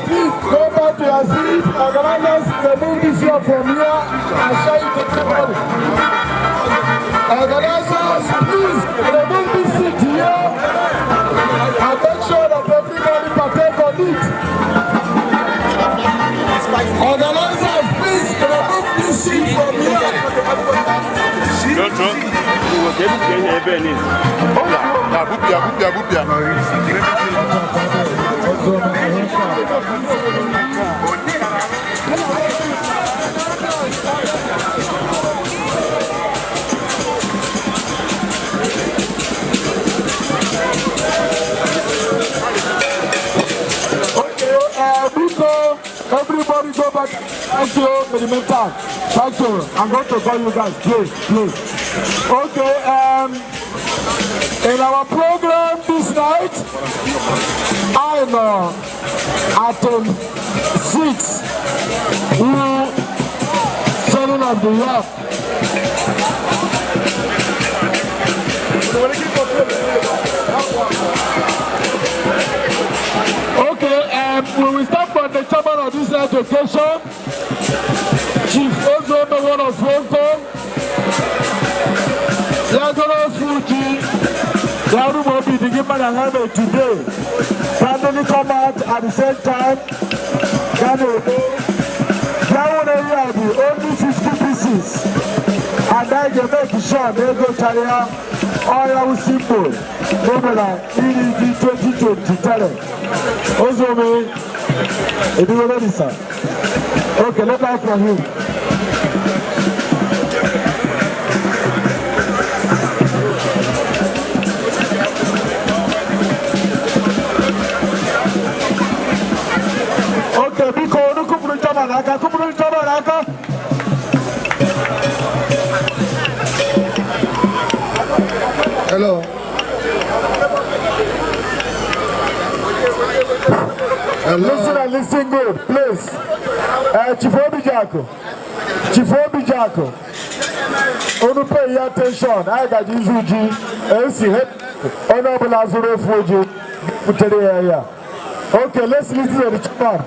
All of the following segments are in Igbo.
Please go back to your seats. Organizers, remove this here from here and share it to everybody. Organizers, please remove this seat here and make sure that everybody partake on it. Organizers, please remove this seat from here. Everybody go back Thank you, Monumental. Thank you. I'm going to call you guys. Please. Okay, in our program this night, I'm at 6. Turning of the year. Okay, we will start from the chairman of this education, Chief Ozo, the one of Hong Lagos Fuji, the other will be the given and handed today. Suddenly come out at the same time. Only 50 pieces. And then you make sure they go carry out all simple. Remember, EDG 2020 talent. Also, it is already, sir. Okay, let's hear from him. Okay, because you come from Jamanaka, Hello. Listen and listen good, please. Chief Obi-Jako. Onu pay attention. I got Izuji. Honorable Azuro Fuji. Okay, let's listen to the chairman.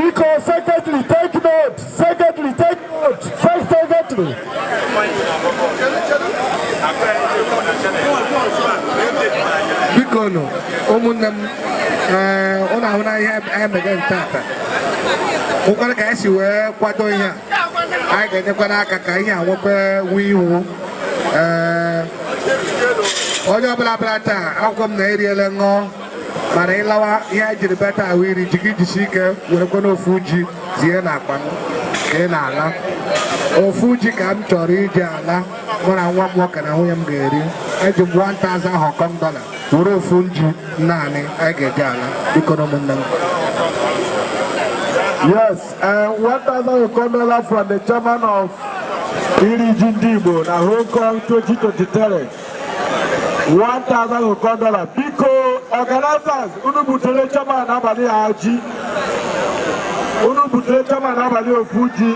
Because because secretary, take note. Secretary. First secretary. Because no, ona again tata. Ukona kaisi we kwato here. I get kwa kaka here wope wiwu. Ojo bla ta, akom na area lengo. Marilawa ya jiri beta awiri jigi sike were kono Fuji tie na akpan ke na ala o Fuji ka m chọrọ ije ala mara nwa m nwoke na nwunye m ga-eri eji $1,000 Hong Kong were Fuji naanị a ga-eje ala biko ụmụnne m. Yes, $1,000 Hong Kong from the chairman of EDG Igbo na Hong Kong 2023. $1,000 Hong Kong because organizers, Unubutere chairman Abali Haji, Unubutere chairman Abali Fuji.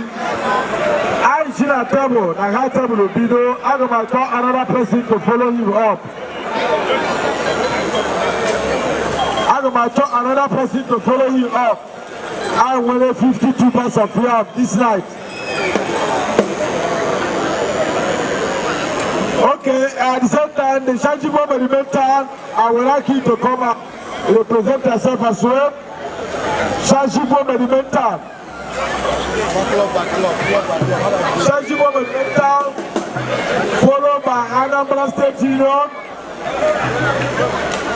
I see a table, I have table Bido. I'm going to call another person to follow him up. I'm going to call another person to follow him up. I want 52 bags of yam this night. Okay, at the same time, the Shanjibo Monumental, I would like you to come and represent yourself as well. Shanjibo Monumental. Shanjibo Monumental, followed by Anambra State Union.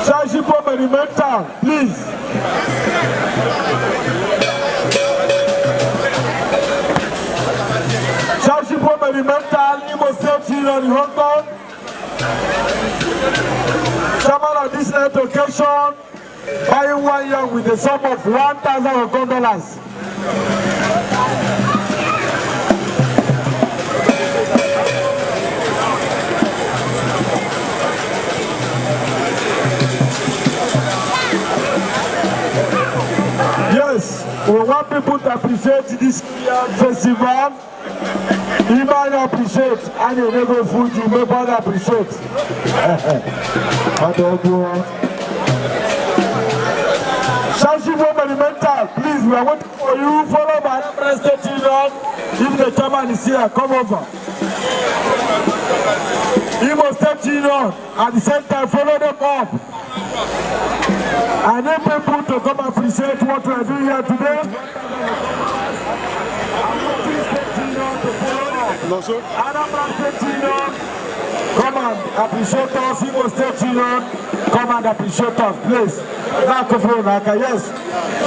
Shanjibo Monumental, please. Shanjibo Monumental, Igbo State Union in Hong Kong. Chairman of this education, buying 1 year with a sum of $1,000 Hong Kong dollars. Yes, we want people to appreciate this festival. Even appreciate, and you never food, you never appreciate. Shanjibo Monumental, please, we are waiting for you. Follow by Anambra State Union. If the chairman is here, come over. Igbo State Union, at the same time, follow them up. I need people to come appreciate what we are doing here today. Anambra State Union, come and appreciate us. Igbo State Union, come and appreciate us, please. Yes,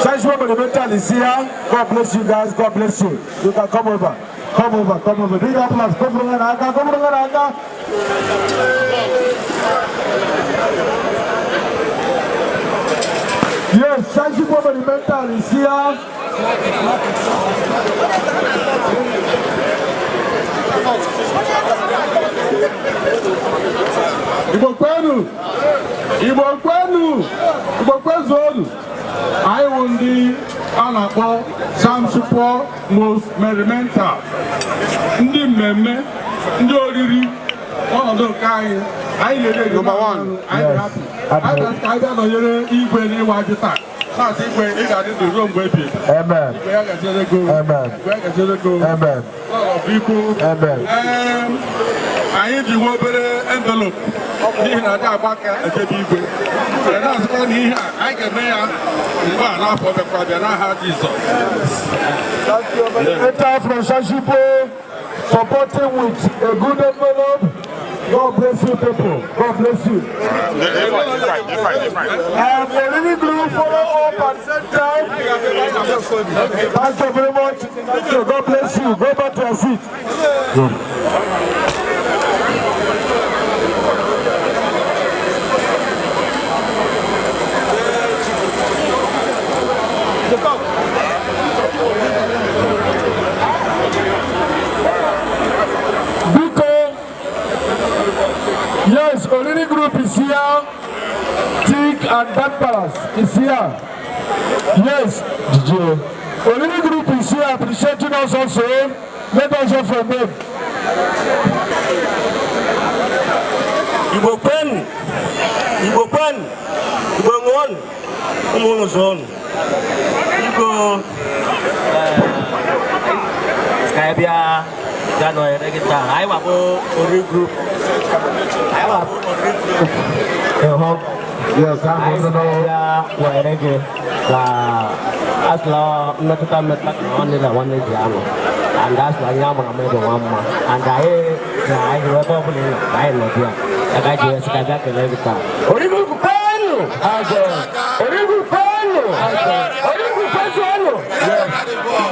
Shanjibo Monumental is here. God bless you guys. God bless you. You can come over. Come over. Big applause. Come from Naga. Yes, Shanship Monumental is here. Igbo kwenu. I will be Anako Samsupo most monumental. Ndi mmemme, ndi oriri, ọnọdụ nke anyị. Anyị na-ere number 1. I'm happy. I just either no yere igwe ni waji taa. That's igwe ị ga-adị ndụ ruo mgbe ebi. Amen. Igwe ya ga-echere go. Amen. Igwe ya ga-echere go. Amen. Biko. Amen. Anyị ji nwe obere envelope. N'ihi na adị agba aka echebe igwe. Na-asịkwa na ihe a anyị ga-eme ya mgbe a n'afọ bekwa bịa n'aha Jizọs. Letter from Shashipo supporting with a good envelope. God bless you, people. God bless you. And the living group follow up at the same time. Thank you very much. Thank you. God bless you. Go back to your seat. Yes, Olini Group is here. Tick and Dark Palace is here. Yes, DJ. Olini Group is here appreciating us also. Let us hear from them. Igbo Ngon, Umulozon. Igbo Skybia, Janoy, Regita. I want Olini Group. Yes, I'm going to know where they go. As long as the time that only the one is young, and that's why I'm going to make one more. And I remember I know here. I just got that in every time. Origu Pano!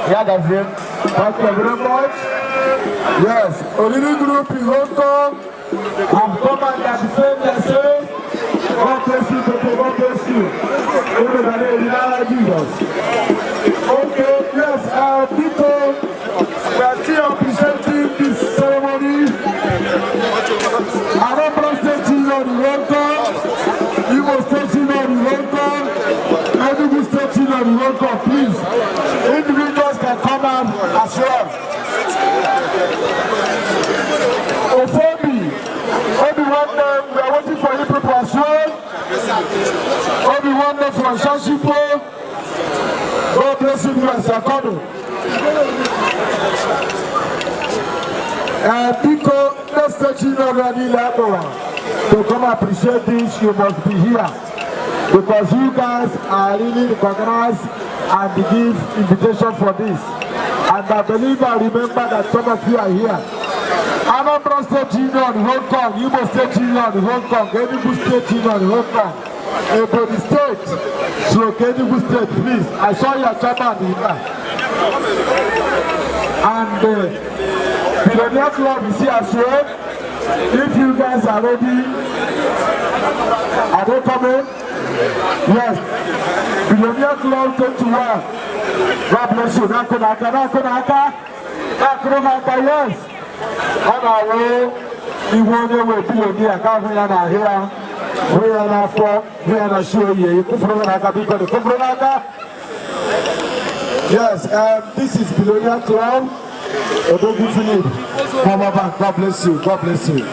Yeah, that's it. Thank you very much. Yes, Olini Group in Hong Kong. I'm coming at the same message. God bless you, people. God bless you. Everybody, in the name of Jesus. Okay, yes, people, we are still presenting this ceremony. Anambra State Union in welcome. Igbo State Union in welcome. Enugu State Union in welcome. Please, individuals can come out as well. We are waiting for you people as well. Everyone from Shashipo. God bless you guys are coming. Pico, let's touch you already to come appreciate this. You must be here because you guys are really recognized and give invitation for this. And I believe I remember that some of you are here. Anambra State Union, Hong Kong, Igbo State Union, Hong Kong, Enugu State Union, Hong Kong, Ebonyi State, so Enugu State, please. I saw your chairman here. And Billionaire Club is here as well. If you guys are ready, are they coming? Yes. Billionaire Club 21. God bless you. Nakunaka, yes. On our way, we want to be a governor here. We are not for, we are not sure you. Yes, this is Billionaire Club. Come over, God bless you, God bless you.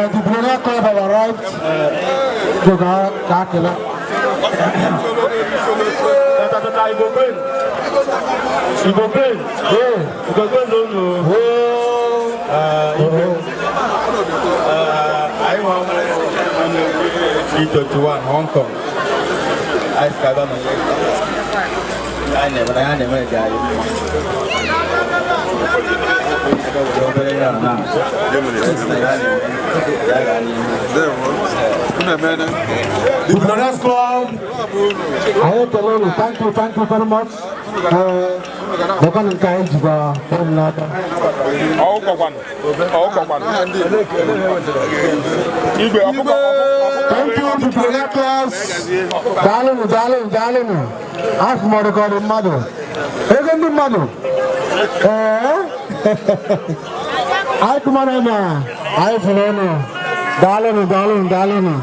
The Billionaire Club have arrived to Kakila. E21 Hong Kong. I The Billionaires Club. I hate to learn. Thank you very much. They're going to encourage you. Thank you, the Billionaires Club. Darling. Ask more to God, mother. Even the mother. I come on, I follow. Darling.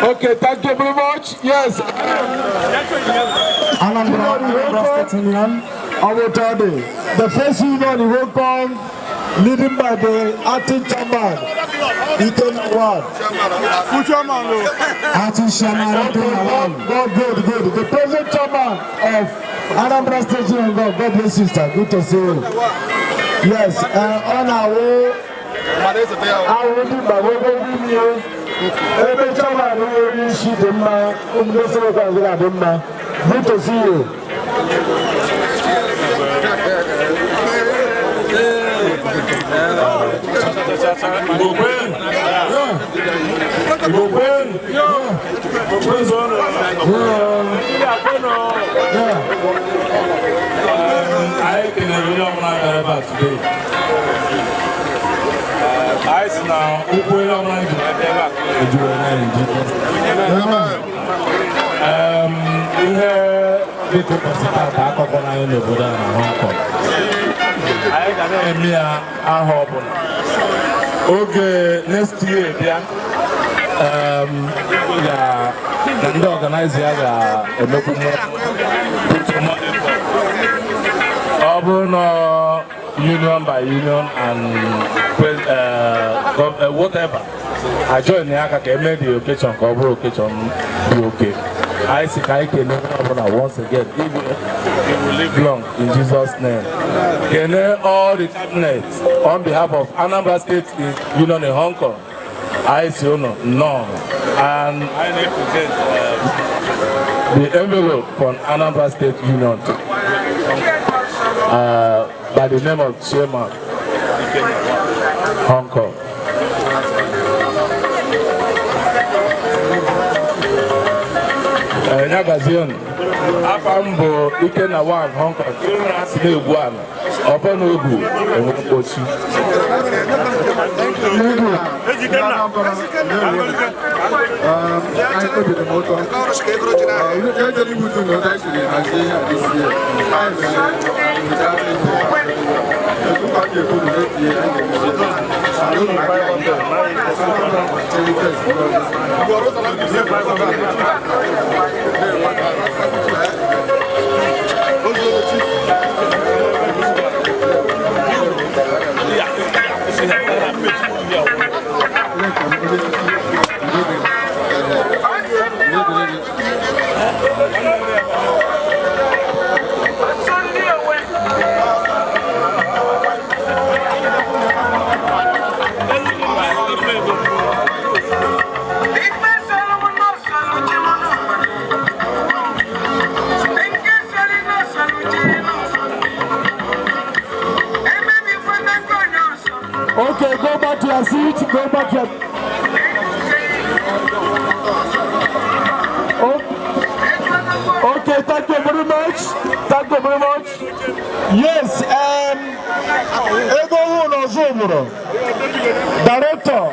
Okay, thank you very much. Yes. The first union we welcome, leading by the acting chairman, Ethan Award. Acting chairman, good. The present chairman of Anambra State Union, God bless sister. Good to see you. Yes, on our way, I will be by way. Every time I do see them, good to see you. Ice now, okay, next year, the organizer union by union and whatever. I joined the Aka made the occasion, cover occasion, be okay. I see I can once again. It will live long in Jesus' name. Can all the cabinets on behalf of Anambra State Union in Hong Kong? I see no. And I represent the envelope from Anambra State Union by the name of Chairman Hong Kong. Nagazin, Afambo, Ikena one Hong Kong, Slave one, upon Ubu, and Ochi. Okay, go back to your seat. Go back to your... Okay, thank you very much. Yes, Ego Ozomuro, Director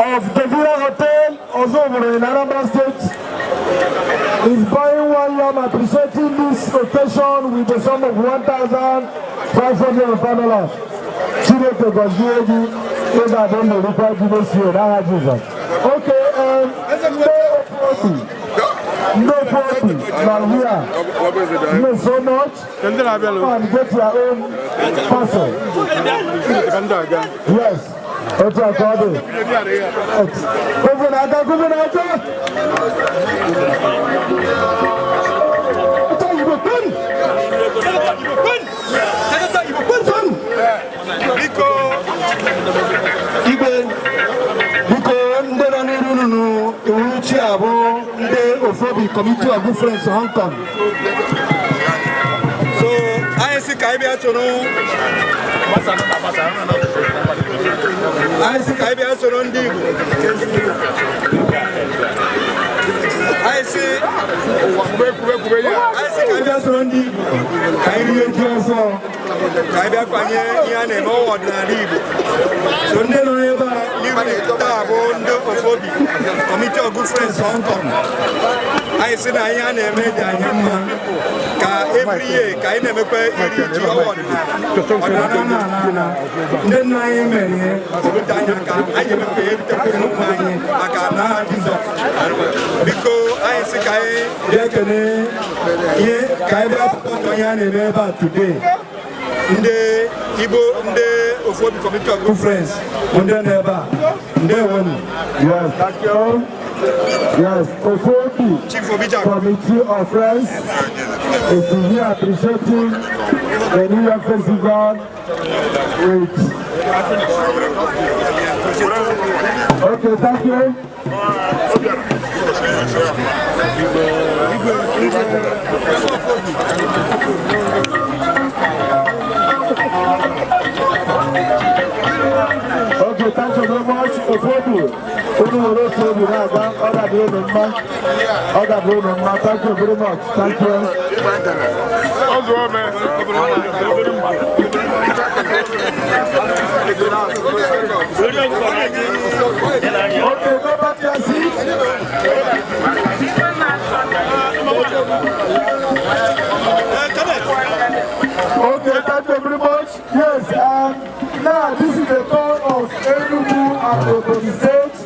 of the Villa Hotel Ozomuro in Anambra State, is buying 1 yam, appreciating this occasion with the sum of $1,500. Chideke Gozieji, Eva Dendo Rupa Jibesio, Nara Jesus. Okay, no 40, now here. No so much. And get your own parcel. Yes. Open Igbo, ndị nọ n'iru unu iwu chi abụọ ndị Committee of Good Friends Hong Kong. So I see Kaibia Sono. I see Kaibia Sonondi. I see Kaibia Sonondi. Kaibia Panye, Yane, Mo, Nadibu. So never Committee of Good Friends Hong Kong. I see Diane made every year, I never pay award. Then I am I never paid because I see today. In the Igbo, in the Committee of Good Friends, on the never, yes, thank you. Yes, Ofobi, Committee of Friends, is here appreciating the New Year Festival with. Okay, thank you. Okay, thank you very much. Ofobi, thank you very much. Thank you. Okay, go back to your seat. Okay, thank you very much. Yes, now this is the turn of Enugu and Ogun State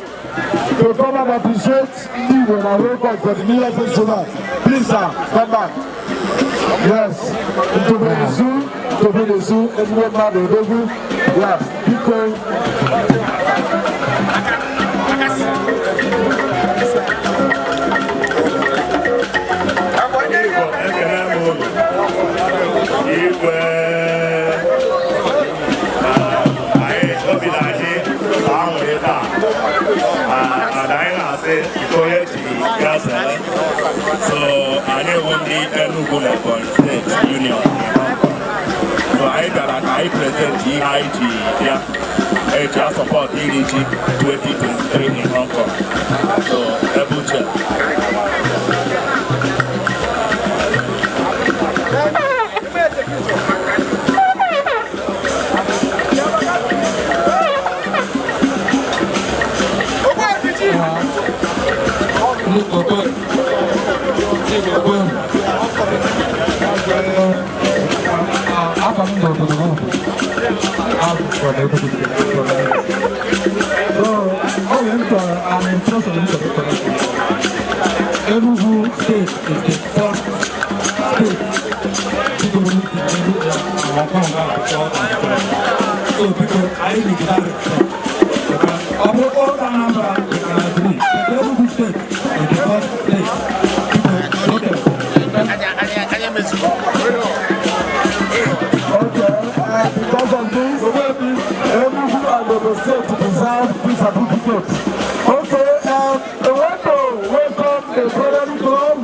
to come and appreciate Igbo and record for the New Year Festival. Please, sir, come back. Yes, to be the zoo, everyone mad or Ogun. Yes, because. So I don't want the Enugu State Union. So I present GIG, yeah, support EDG 2023 in Hong Kong. So Abuja. Enugu State is the first state to do Hong Kong. So because I need that because of all the number we can agree that Enugu State is the first state. Because of this, Enugu and the state deserve this certificate. Okay, I want to welcome the brotherly club.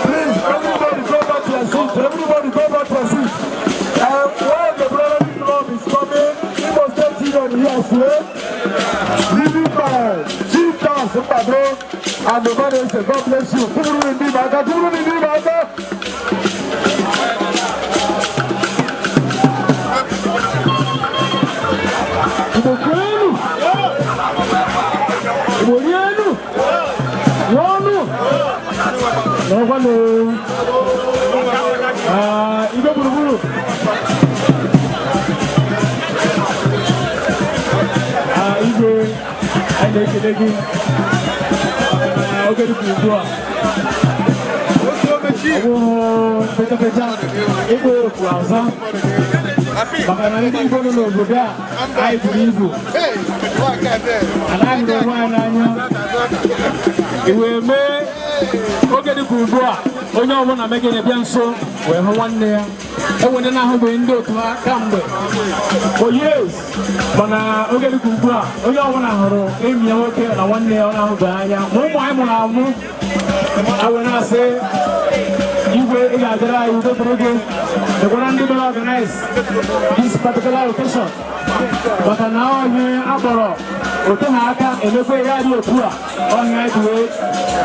Please, everybody go back to your seat. Everybody go back to your seat. While the brotherly club is coming, we must get you on here as well. Leading by Chief Dance and the man says, God bless you. Kuru in the Baga. Igbo gburugburu. Igwe, anyị na-ekele gị. Oge dịka ugbu a. Ọ bụrụ pechapịcha, Igwe okwu azọ. Maka na ndị Igbo nọ n'obodo a, anyị buru ibu. Anaghị onwe anyị n'anya. Iwe mee oge dịka ugbu a onye ọbụla megide bịa nso wee hụ nwanne ya enwere na-ahụbeghị ndị otu ha kamgbe oyes mana oge dịka ugbu a onye ọbụla hụrụ enyi ya nwoke na nwanne ya ọ na-ahụbeghị anya ma ụmụ anyị mụrụ amụ awee na-asị igwe ị ga-adịrị anyị udo dịrị gị ekwara ndị bịara organize this particular occasion maka na onye akpọrọ ote ha aka emekwe ya dị otu a ọhịa anyị wee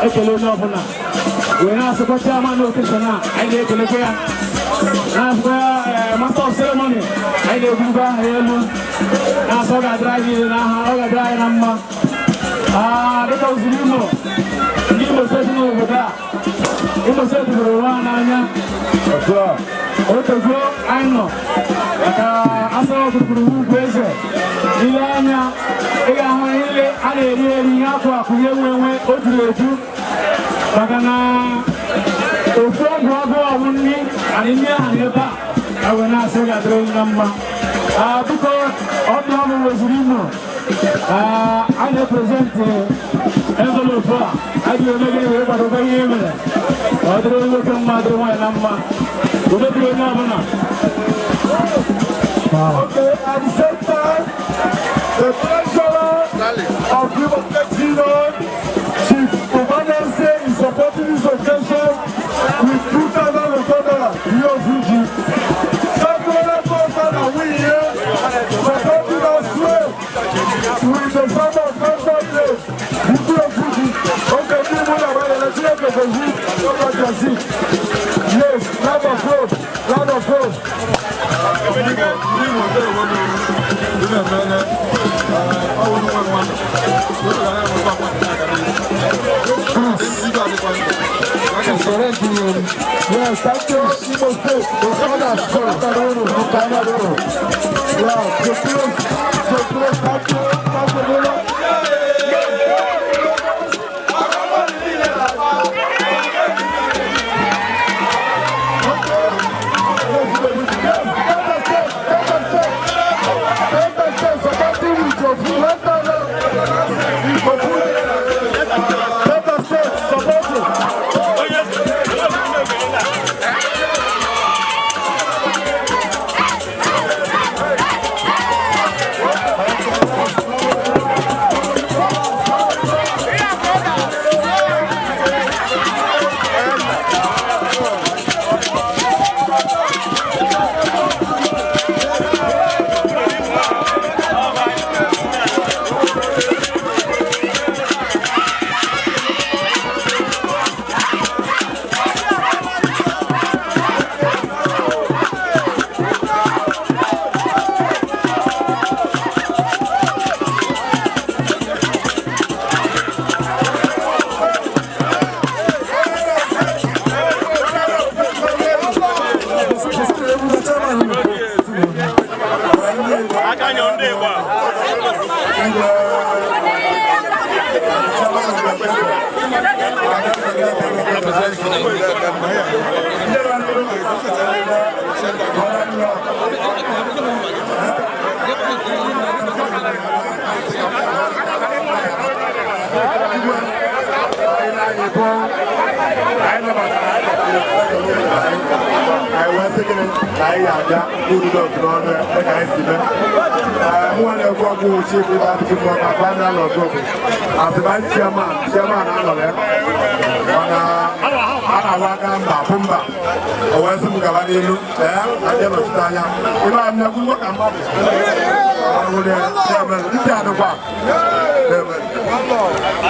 ekele onye ọbụla wee na-asịkwa chairman occasion a anyị na-ekelekwa ya na-asịkwa ya master of ceremony anyị na-ebulukwa aha ya elu na-asị ọ ga-adịrị anyị n'aha ọ ga-adịrị anyị na mma dịka ozuru Imo ndị Imo steeti n'obodo a Imo steeti hụrụ onwe ha n'anya otego anyị nọ maka asọrọ gburugburu ugwu eze ile anya ị ga-ahụ ihe a na-eri eri ihe akụ akụ ihe nwe o juru eju maka na ofu ọgwụ ọgụ ọgwụ nri anyị nri aha n'ebe a wee na-asị ga-adịrị onye na mma biko ọdụ ọrụ wezuru Imo a na-eprezentị envelopu a adịghị eme gị wee kwadobe ihe mere ọ dịrị onye nwoke mma dịrị nwaanyị na mma udo dịrị onye ọbụla. Okay, at the same time, the treasurer of Igbo State, Chief Obanese, is supporting this occasion with $2,000 Rio Fuji. $7,000 and we here supporting us well with the fund of $1,000 Rio Fuji. Okay, people are going to let you go. Yes, round of applause, round of applause. Yes, thank you, Igbo State. The others, thank you.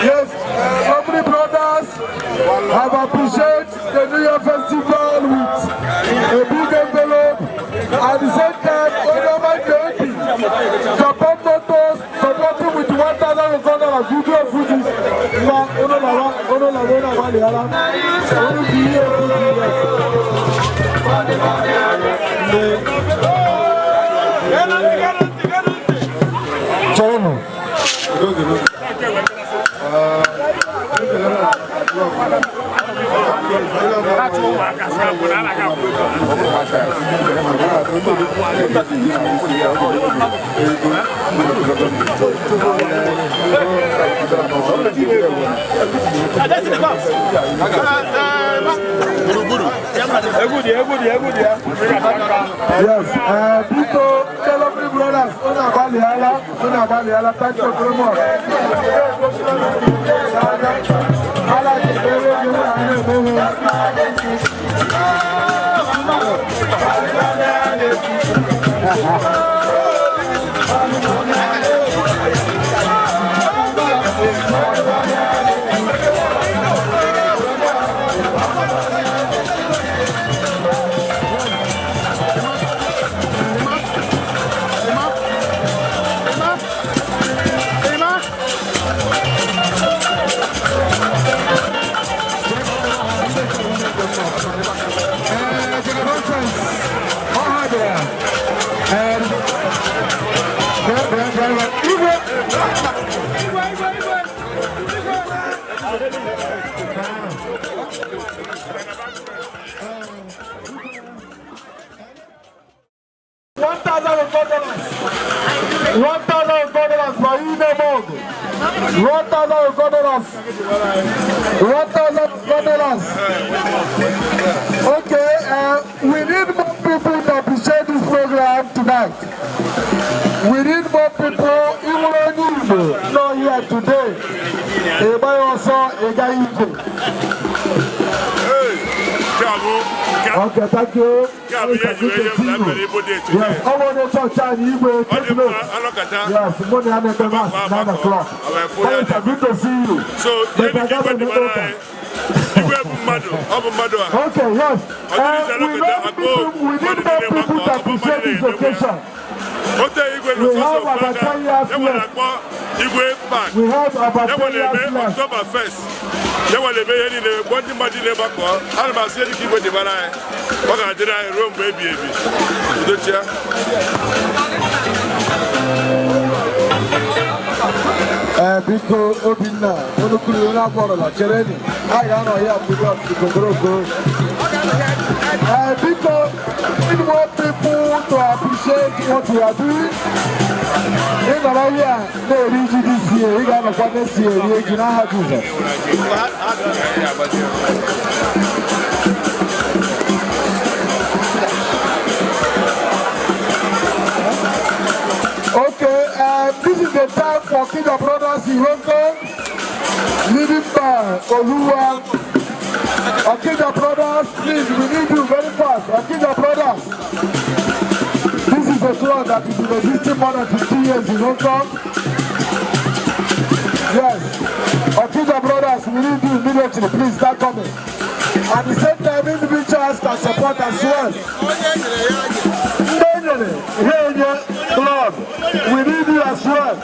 Yes, family brothers have appreciated the New Year festival with a big envelope. At the same time, support motors, supporting with $1,000 video footage. people, fellow brothers, thank you very much. Okay, we need more people to appreciate this program tonight. We need more people, even Igbo, not here today. Everybody also a guy Igbo. Okay, thank you. Yes, I want to talk to Igbo. Yes, money and the mass, 9 o'clock. It's good to see you. So, okay, yes. We need more people to appreciate this occasion. We have about 10 years left. We have about 10 years left. October 1st. They will be in the body never call. I'm about to keep with the banana. What I did, I room baby. The chair. Because Obina, Onukuluna Borola, Chereni, I know here to go to Kogoro. Because we want people to appreciate what we are doing. In the area, they reach this year, we got a this year, we can have Jesus. Okay, this is the time for Kida Brothers in Hong Kong, leading by Oluwa. Akida Brothers, please, we need you very fast. Akida Brothers, this is a club that has been existing more than 50 years in Hong Kong. Yes, Akida Brothers, we need you immediately. Please start coming. At the same time, individuals can support as well. Club, we need you as well.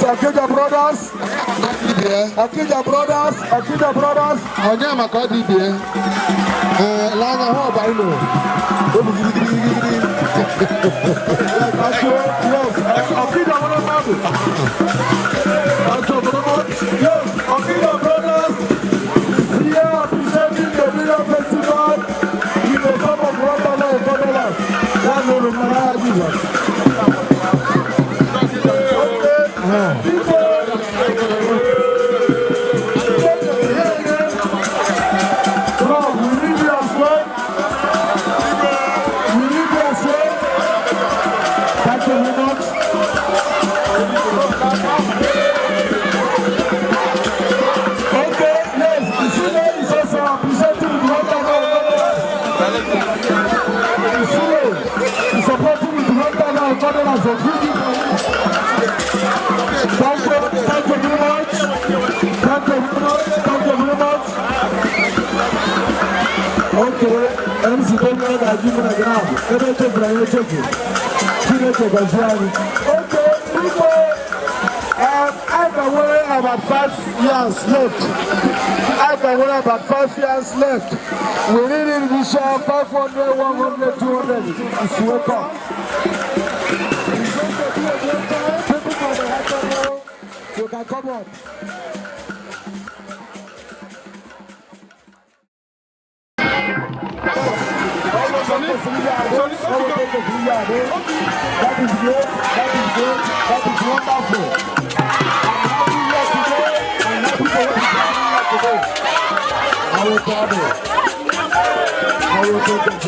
Akida Brothers, Akida Brothers, Akida Brothers. Onye maka di bie. Lana ho ba ino. Yes, Akida Brothers. Yes, Akida Brothers. Here presenting the Villa Festival in the top of Rwanda and Bodolas. That's the Rumara Jesus. Supporting with MC Daniel Gajimu na ground. Ebe chefu na ye chefu. Chineke Gaziani. Okay, people. I can wear about 5 years left. I can wear about 5 years left. We need in this 500, 100, 200. It's wake up. You can come on. That is good. That is good. That is wonderful. I'm happy for what you're doing today. I will tell you. I will take it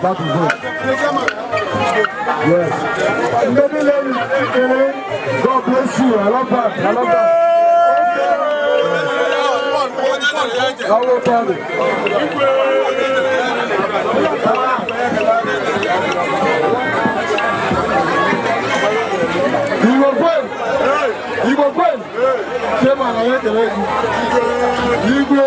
That is it. Yes. Maybe God bless you. I love that. I love that. I will tell you. Igbo Gwen. Came on, I like it. Igbo.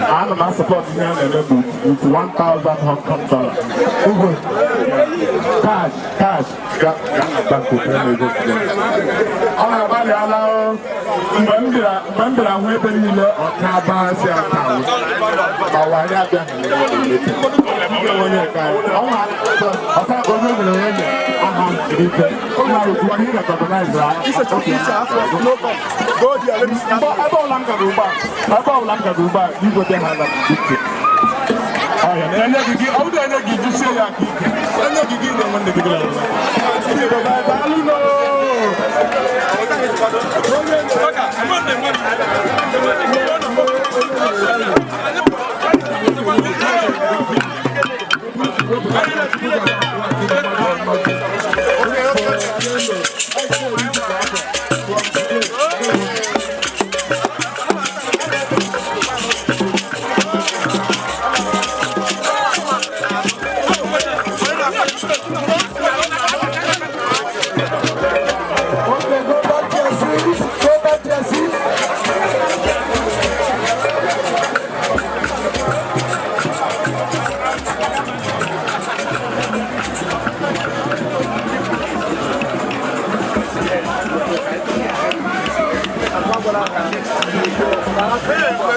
I'm not supporting him with 1,000 Hong Kong dollars. Cash. Bank of remember, I'm waiting in the October.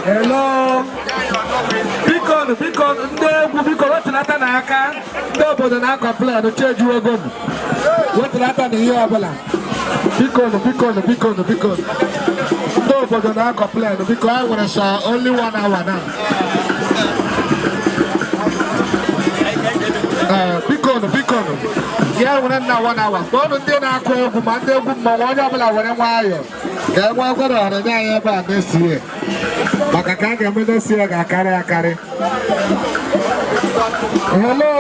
Hello. Because what's not aka? Nobody na complain. The change you go. What's not an here abala? Because. Nobody na complain because I want to saw only 1 hour now. Because. Yeah, we're not 1 hour. Don't do na ko ku mande ku mo wanya bala wore wayo. Ga wa ko do na ya ba this year. Maka ka ga me this year ga kare. Hello.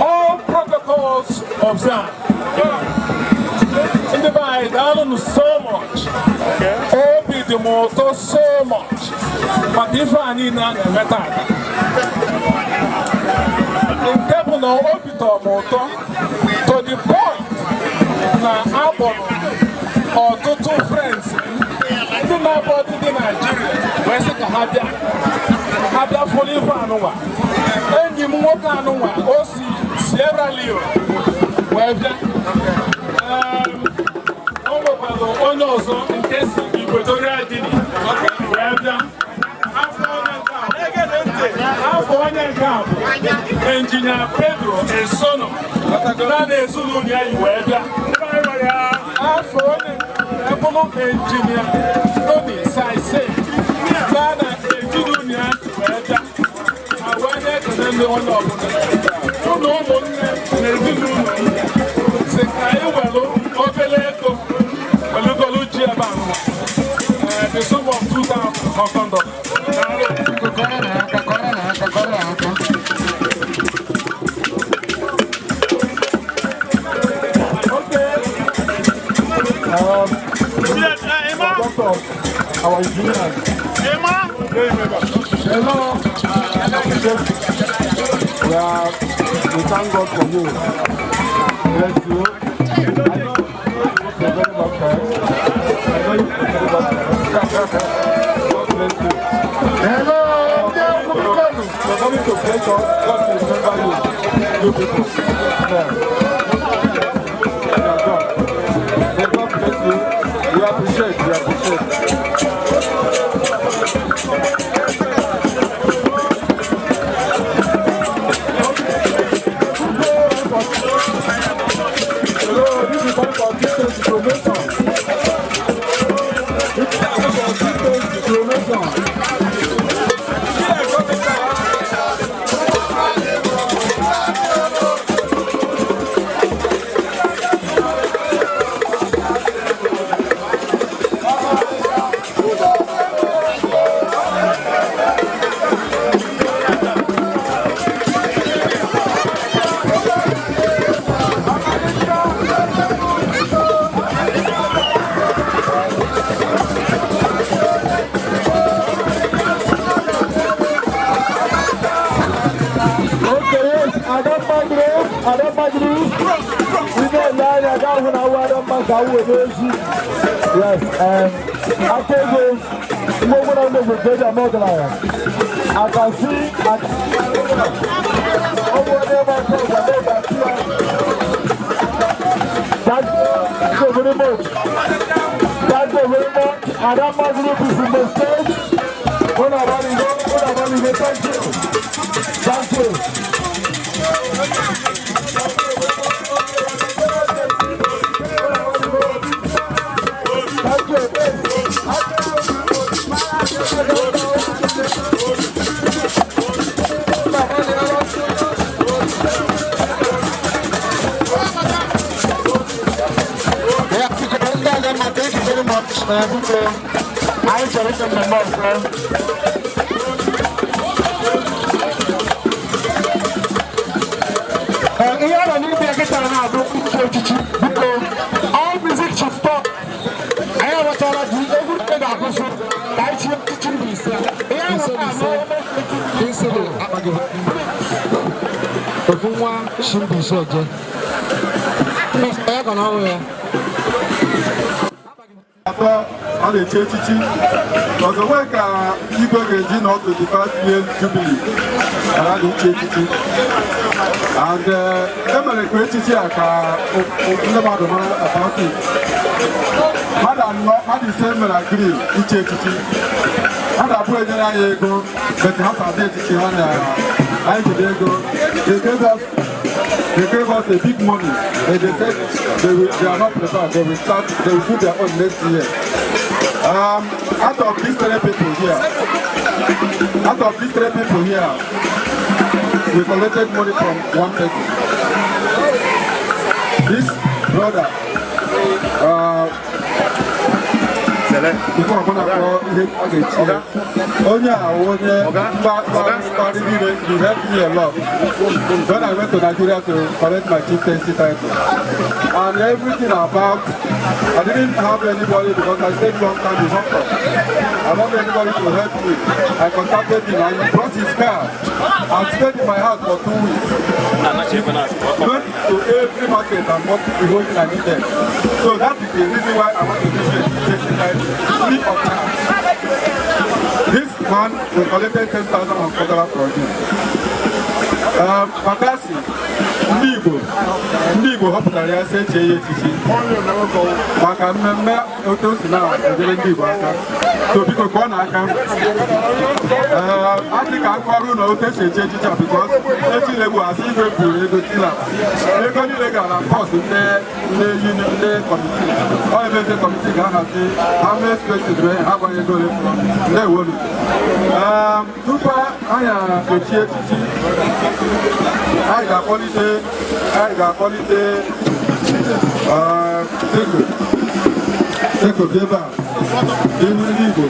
All protocols observed. In the Bible, so much. Obi the motor so much. But if I need not a method. In Captain Obi to motor to the point now album or two friends. Do not body in Nigeria. Where's the Habia fully Vanova. And you move on also Sierra Leone. Also in case Equatorial Guinea. Engineer Pedro and Sono. That is Sulunia. Engineer Tony Sai. Nana Sulunia. I wanted to then the one of the sum of 2,000 Hong Kong dollars. Our engineer. Hello. We thank God for you. Bless you. I know you're very much God bless you. Hello. We're coming to pray God. God will remember you. You people. May God bless you. We appreciate. Yes, after the moment of the Brigadier Model, I can see over there, thank you very much. Thank you very much. Adama Group is in the stage. Thank you. Thank you. I enjoyed them the most, man. Here I need to get now, because all music should stop. I have a child of everything that was I should teach you this. A na-eche echichi ọzọ nwee ka igwe ga-eji na 25 years jubilee ara na-eche echichi and emere ka echichi a ka ndị mmadụ mara about it. Mmadụ ise mere agri iche echichi ha na-abụ enyere anyị ego bet ha sa dị echichi ha na anyị jide ego. They gave us a big money and they said they are not prepared. They will do their own next year. Out of these 3 people here, we collected money from one person. This brother, before I'm going to call him, he helped me a lot. When I went to Nigeria to collect my chieftaincy title, and everything about, I didn't have anybody because I stayed long time in Hong Kong. I don't have anybody to help me. I contacted him and he brought his car. I stayed in my house for 2 weeks. Went to every market and bought the whole thing I needed. So that is the reason why I want to give you a chieftaincy title. Free of charge. This man we collected 10,000 on federal produce. Makasi, ndị Igbo họpụtara ya sị eche ya echichi maka mmemme otu o si na-ejere ndị Igbo aka. So biko ka ọ na-aka adị ka akọrụ na otu esi eche echichi a bikos echilegbu asị igwe buru ego tila ego niile gara pọs ndị kọmitii ọ ebe ndị kọmitii ga-ahazi ha mee spesif ha gbanye ego ole ndị ewolu. Tupu anyị echi echichi anyị ga-akpọlite Seko dị ebe a n'ihu ndị Igbo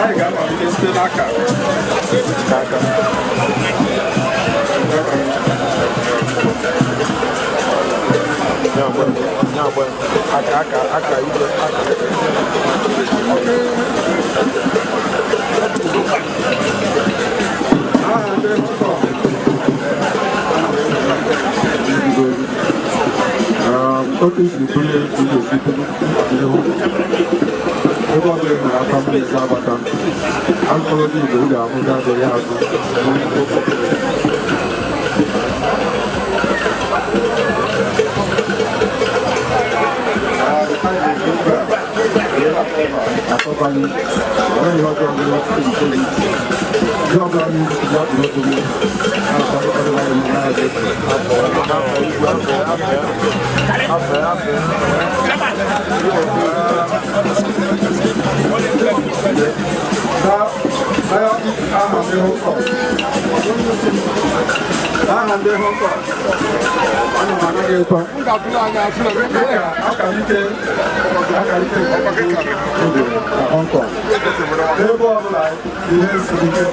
anyị ga-amalite site n'aka otu isi tụlee ebe ọ bụla nwere aka mmiri isi agbata akụkọrọ ndị Igbo ga-ahụ ga-adịghị azụ akọbali onye ọjọọ nwere ọtụtụ itoolu ndị ọbụla n'izu ya bụ n'obodo na-akọrọ anyị na-adị ebe ọbụla ihe siri ike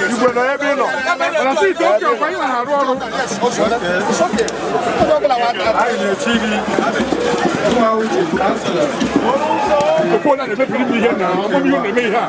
Igwe na ebe ị nọ mana si ite oke ọkwa anyị na-arụ ọrụ anyị na-echi gị ofe onye na-emepere m ihe na ọmụmụ ihe na-eme ihe a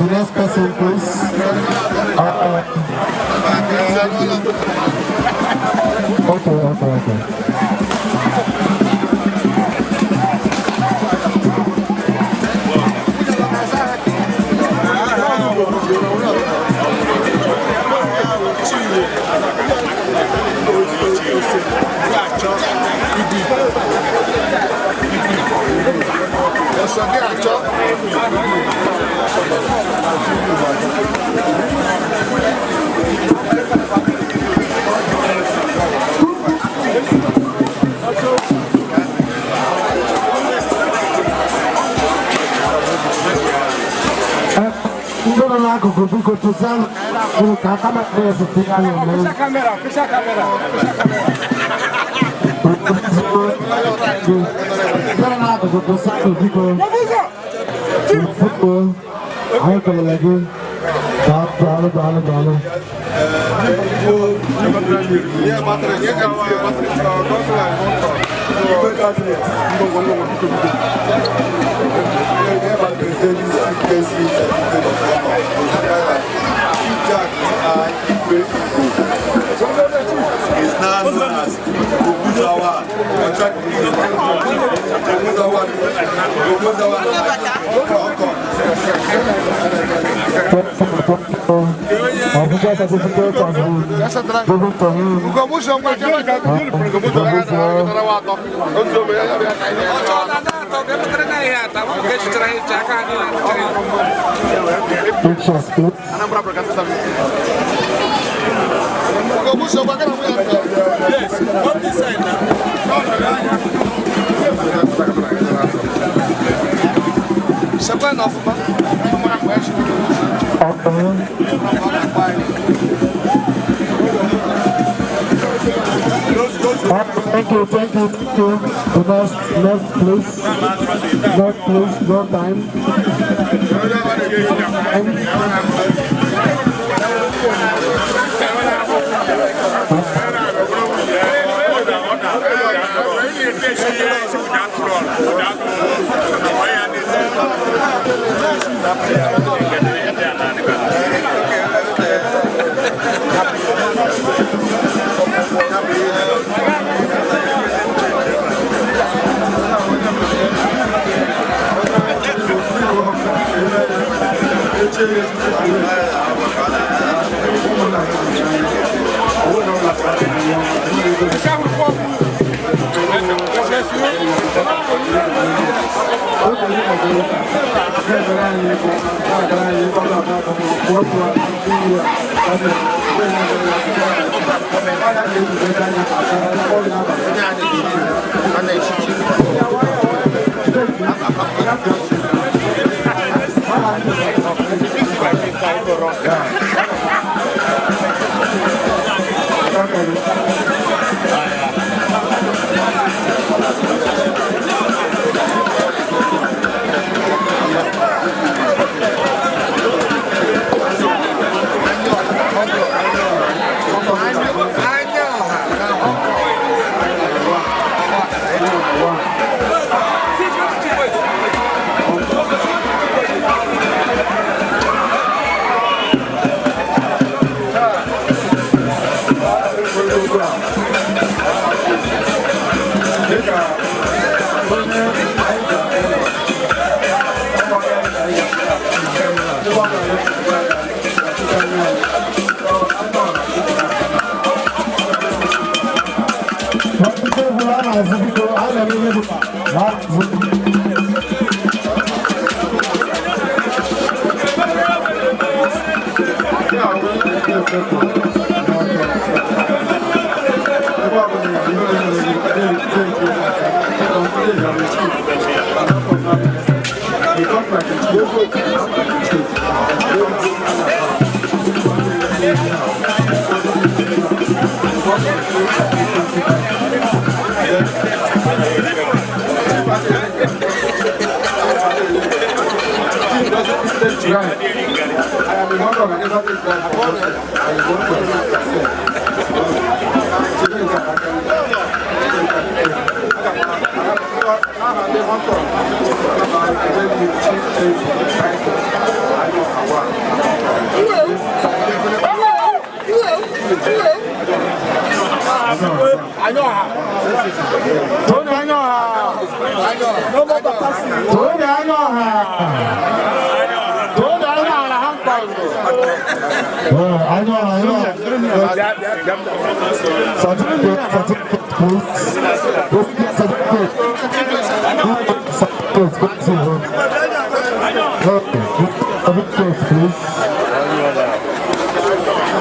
The next person, please. Okay. Thank you. Next, please. No time.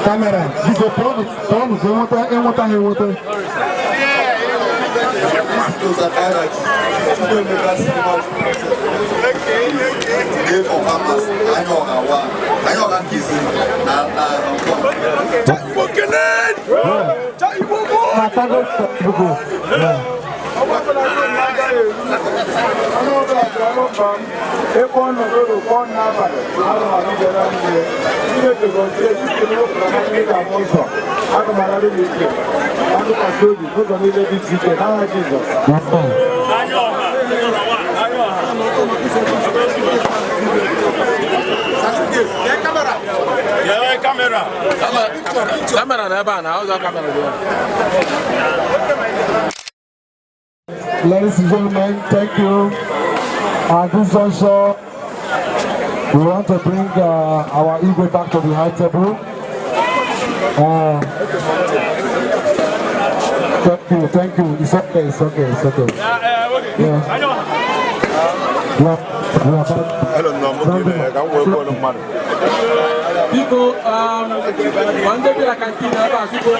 Camera, diz o todos, eu vou Ladies and gentlemen, thank you. This also, we want to bring our Igbo back to the high table. Thank you. It's okay. People, one day I can see that people.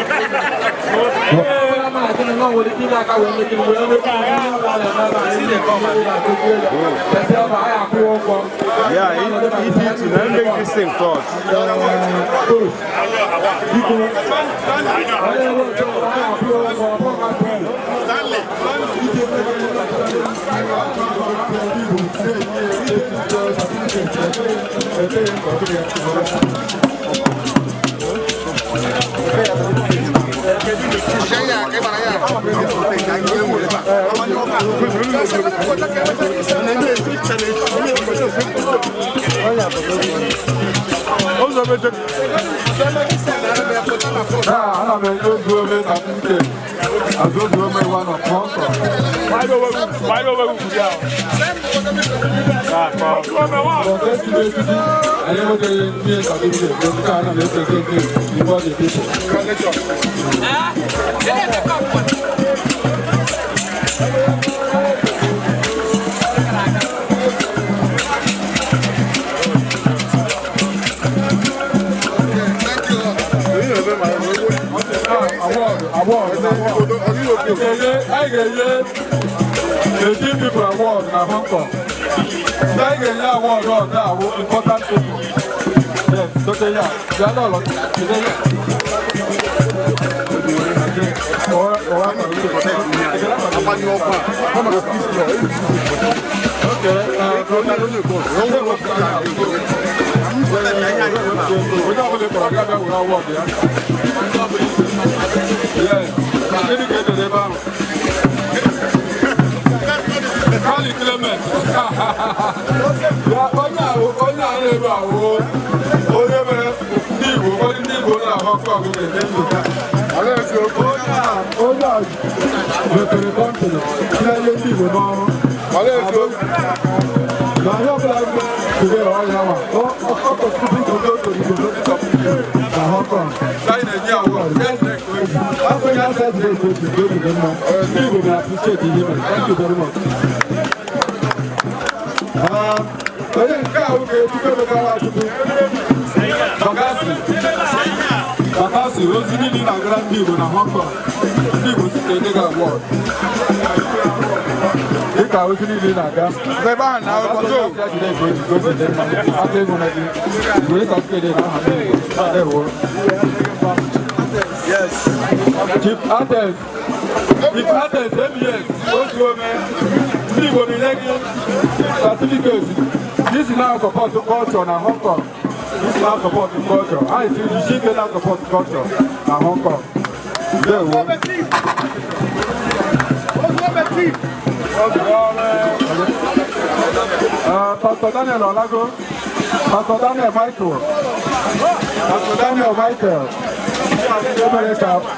Yeah, easy to then make this thing first. People award in Hong Kong. I get an award on that important people. Yes, so they are not Kali Clement. Thank you very much. Bakasi, what's the meaning of Grand Igbo in Hong Kong? Igbo, they take a award. dịka ozi niile na-aga ebe ahụ na ọzọ Chief Ates MBS otu ome ndị Igbo na-enye gị certificate. This is now support culture na Hong Kong. This is now support culture. I see you see now support culture na Hong Kong. There we go. Pastor Daniel Olago, Pastor Daniel Michael,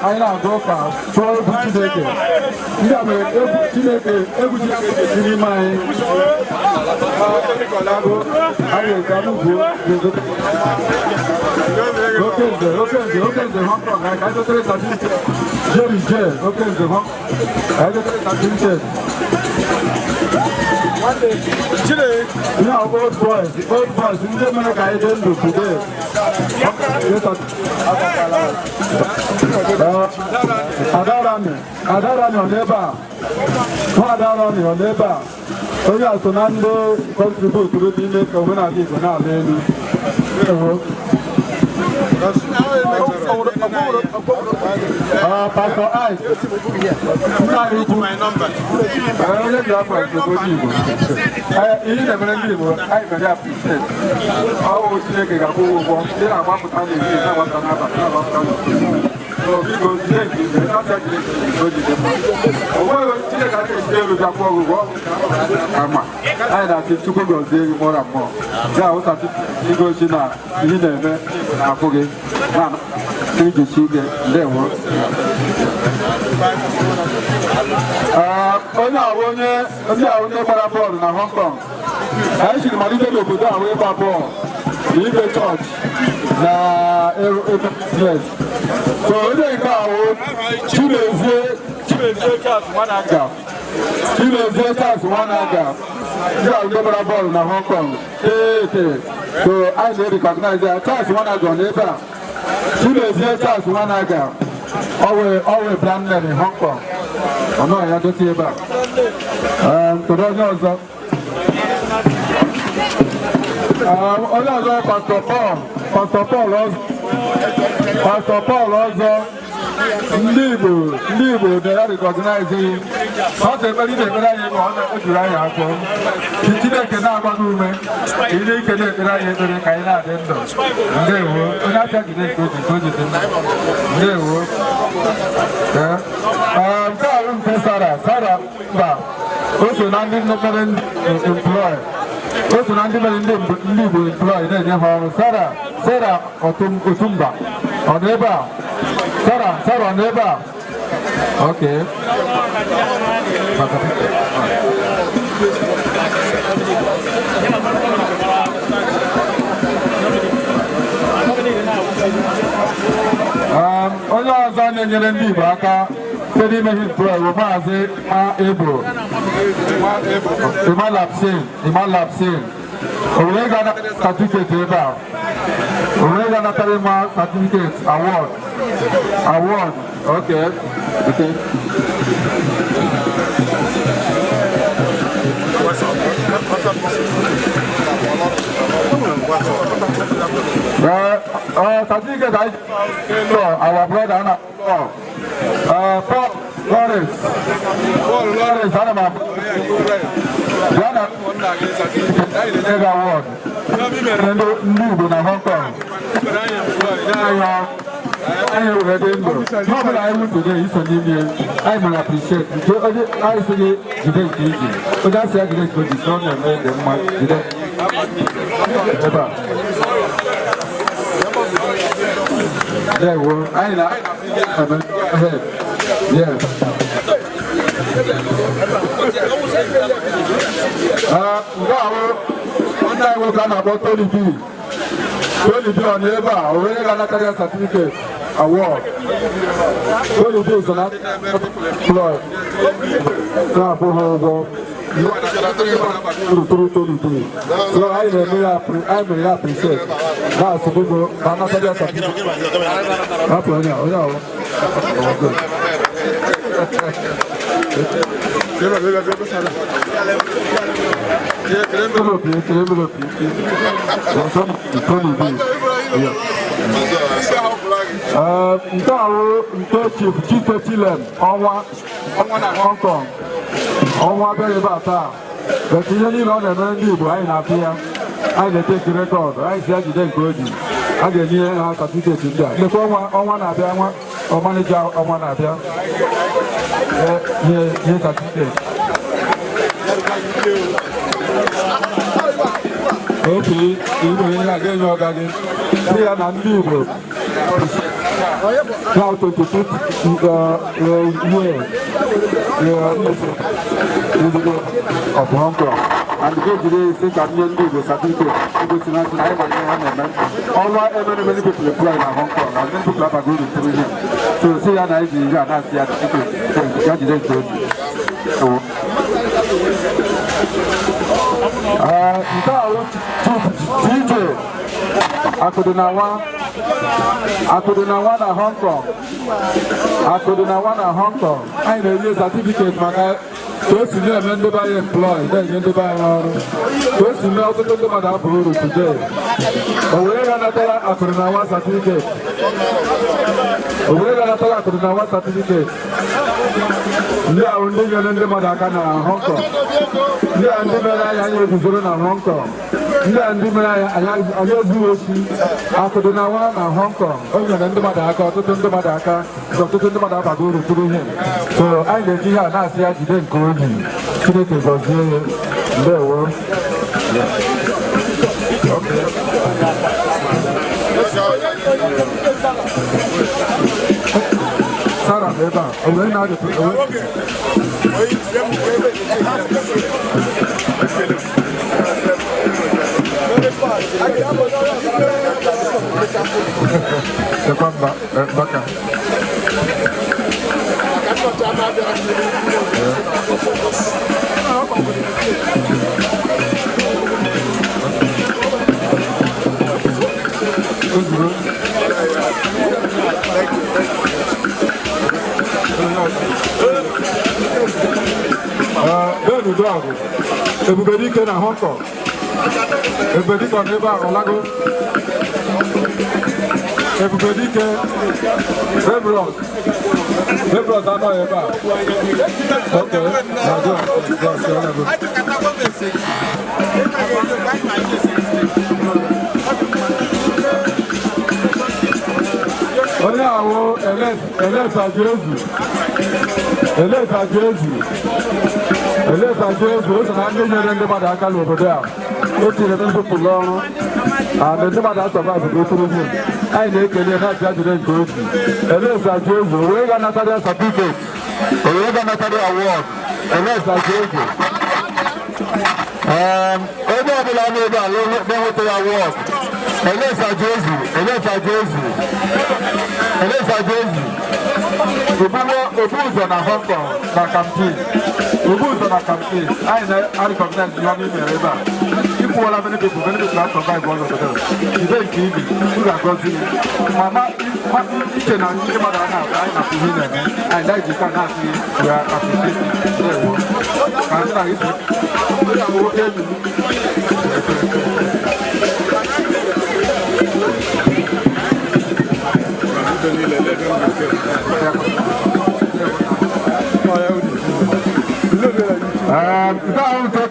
anyị na-agụ ụka tụọ egwu Chineke. Ndị a mere egwu Chineke n'ime anyị. Olago, anyị ga-amụgbuo Okenze Hong Kong, anyị ga-edotere certificate. Jerry J, Okenze Hong Kong, anyị ga-edotere certificate. Now, old boys, ndị mere ka anyị dị ndụ today. Adarami ọ n'ebe a. Adarami ọ n'ebe a. Onye a so na ndị kọntributuru dị ime ka omenala Igbo na-ala elu. Pastor Ice. My number. Ihe na-emere ndị Igbo anyị mere appreciate. Ọ bụ Chineke ga-akwụ ụgwọ ndị na-agbapụta n'ezi na-agbapụta n'abalị na-agbapụta n'ezi. Biko Chineke na-asa Chineke ojide mma. O nweghị Chineke aka ejide elu ji akwụ ọgwụgwọ ama. Anyị na-asị Chukwu gọzie gị mmụọ na mmụọ. Ya ụsatụ igosi na ihe na-eme na-akwụ gị na ijisi ike ndewo. Onye gbara bọọlụ na Hong Kong. Anyị siri malite n'obodo ahụ ịgba bọọlụ na ibe chọọchị na ebe biznes. So onye nke ahụ Chimezie Charles Nwanaga. Ndị ahụ ndị gbara bọọlụ na Hong Kong. So anyị na-recognize ya. Charles Nwanaga ọ n'ebe a. Chimezie Charles Nwanaga. Always brand name in Hong Kong. I know I had to see about. Today also. Pastor Paul also. Ndị Igbo they are recognizing. Not everybody they better you on the July after. Chineke na-agbado ume. Ile ike na-ekpere anyị ekpere ka anyị na-adị ndụ. Ndewo. Onye aka jide nke oji. Ndewo. Nke ahụ nke Sarah mba. O so na ndị mere employ. O so na ndị mere ndị Igbo employ na-enye ha ọrụ. Sarah Otumba. Ọ n'ebe a. Sarah ọ n'ebe a. Okay. Onye ọzọ na-enyere ndị Igbo aka site n'ime hizbro bụ Maazị Igbo Imalapsin. O wee ga-anatara certificate ebe a. O wee ga-anatara ịma certificate award. Okay. Certificate our brother Paul Lawrence, award. New in Hong Kong. I today is an Indian. I will appreciate it. I say today is easy. But that's why today is going to be strong and made them much today. There we go. I ahead. Yes. One time we can about Tony B. Tony B on the bar. We got a certificate. Award. Tony B is an employee. Now, for her, so I really appreciate. That's the people. I'm not going to certificate. Nke ahụ nke Chief Chilem ọnwa na Hong Kong ọnwa abịaghị ebe a taa beti ihe niile ọ na-emere ndị Igbo anyị na-apị ya anyị na-eteki rekọdụ anyị si jide nke o ji a ga-enye ha satifiketi ndị a lekwa ọnwa na-abịa ọmanịja ọnwa na-abịa nye satifiketi oke Igbo ihe a ga-enye ọga gị si ya na ndị Igbo now to put of Hong Kong and go today think that the certificate many people apply in Hong Kong and many people are going through him. So see how nice is and that's Akudinawa na Hong Kong. Akudinawa na Hong Kong. I know certificate maka those who never employed, then you never are. Those who know the matter today. But we are not Akudinawa certificate. We are not Akudinawa certificate. We are only in the Madakana Hong Kong. We are in the Madakana Hong Kong. We are in the Akudinawa na Hong Kong. Only in the Madaka, to the Madaka, to the Madaka go through him. So I get here and I see I didn't go in. Today was there were. Okay. Sarah, Eva, we're not everybody can Hong Kong. Everybody can never Olago. Everybody can Rebros. Rebros are not ever. Okay. Only our Elesa Jesu. Elesa Jesu is an Anglican in the Madaka over there. It's in the people long and the Madaka survived to go through him. I make a judgment good. Elesa Jesu, we're going to have a certificate. We're going to have an award. Elesa Jesu. Everybody I know about the award. Elesa Jesu. Obuzo na Hong Kong na campaign. Obuzo na campaign. I recognize you having me ever. If all many people have survived all of them. You don't give it. You are going to Mama, each and every mother now, I have to win them. And that you cannot see we are appreciating. And that is it. We are working.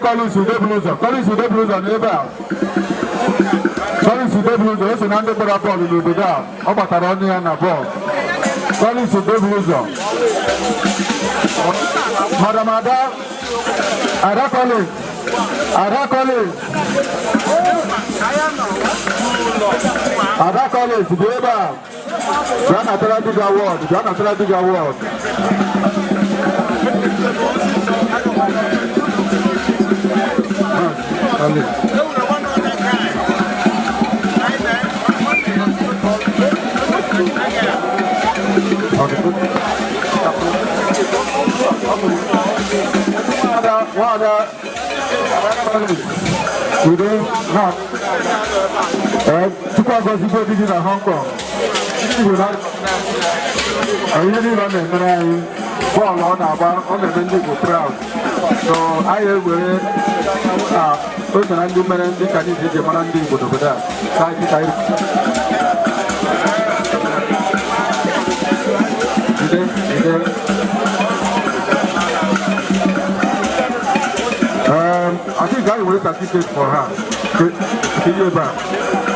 Collins with the blues on the bar. Collins with the blues, there's an underwater ball in the bar. About Aroni and a ball. Collins with the blues on. Madam Ada Collins. Ada Collins, the bar. John Atlantic Award. We do not. Chicago is in Hong Kong. I really don't know. bọọlụ ọ na-agba ọ na-eme ndị Igbo proud so anyị ewere na o so na ndị mere ndị ka anyị ji mara ndị Igbo n'obodo a ka anyị ka anyị I think I will certificate for her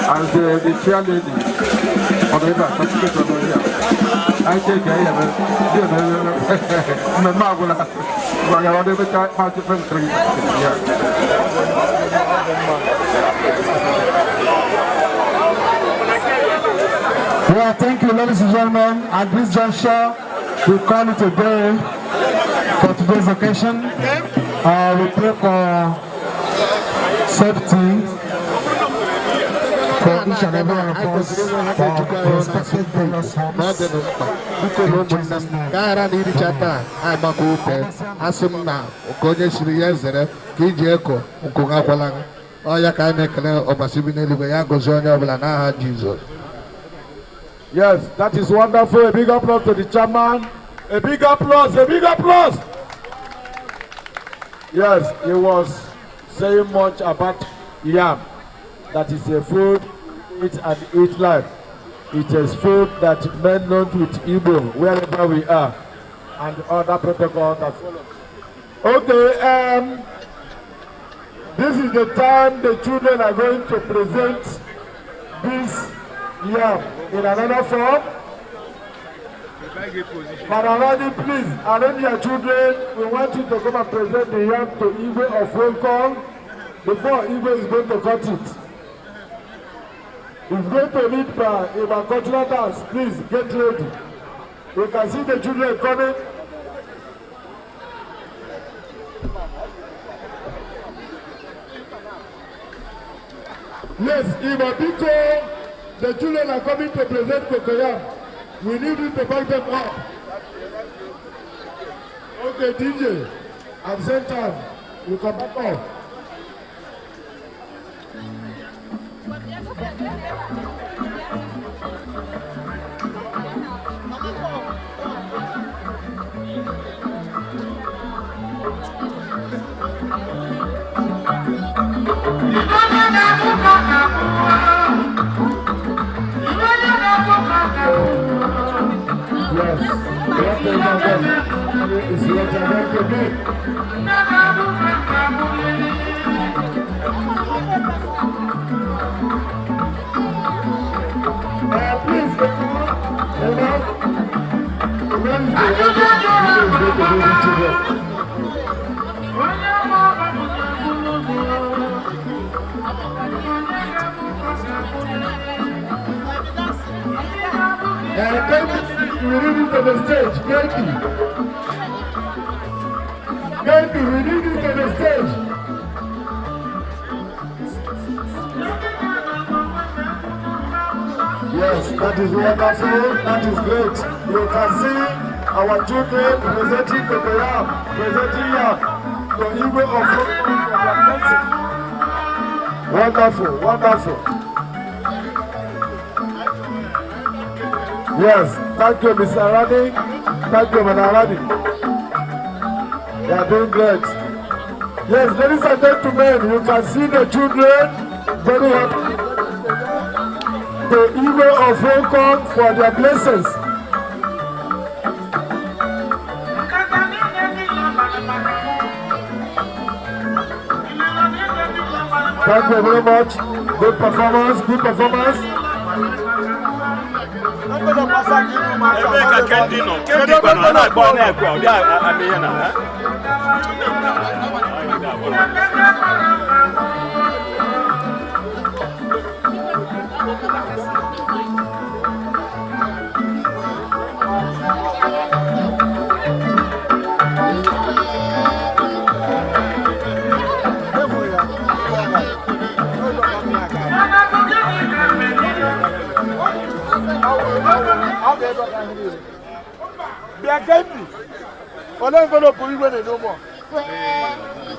as the chair lady of the certificate of here. I take care of it. My marvelous. I want to make my different three. Well, thank you, ladies and gentlemen. At this juncture, we call it a day for today's occasion. We pray for safety for each and every one of us for respected days. Yes, that is wonderful. A big applause to the chairman. A big applause, a big applause. Yes, he was saying much about yam. That is a food, eat and eat life. It is food that men know with Igbo wherever we are, and other protocols that follow. Okay, this is the time the children are going to present this yam in another form. Marawadi, please arrange your children. We want you to come and present the yam to Igbo of welcome before Igbo is going to cut it. It's going to lead by a cultural dance. Please get ready. You can see the children coming. Yes, Ibabiko, the children are coming to present Cocoyam. We need you to back them up. Okay, DJ, at the same time, you come back up. Yes, it's your turn to be. Please, we need you to the stage, Gandhi. Gandhi, we need you to the stage. Yes, that is wonderful. That is great. You can see our children presenting the yam, presenting yam to Igbo of wonderful, wonderful. Yes, thank you, Mr. Arani. Thank you, Mr. Arani. They are doing great. Yes, ladies and gentlemen, you can see the children very happy. The Igbo of welcome for their blessings. Thank you very much. Good performance, good performance.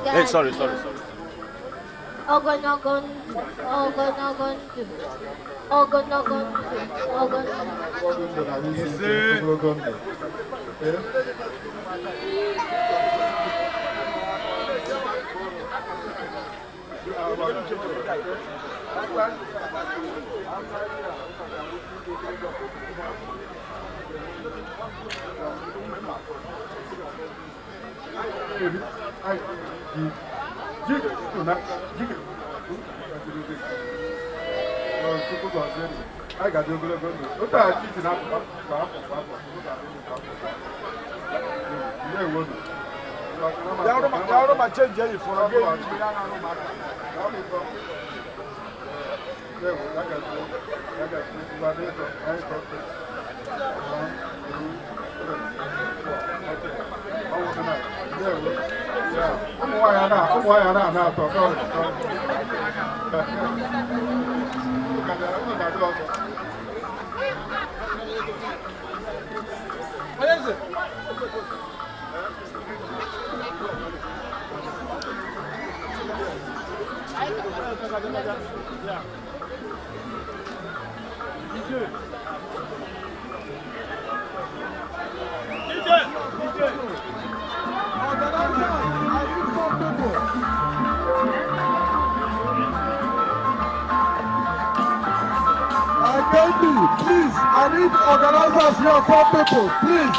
Hey, sorry. Ogon. I got you. What are you teaching up? My change for a what is it? Please, I need organizers here, 4 people, please.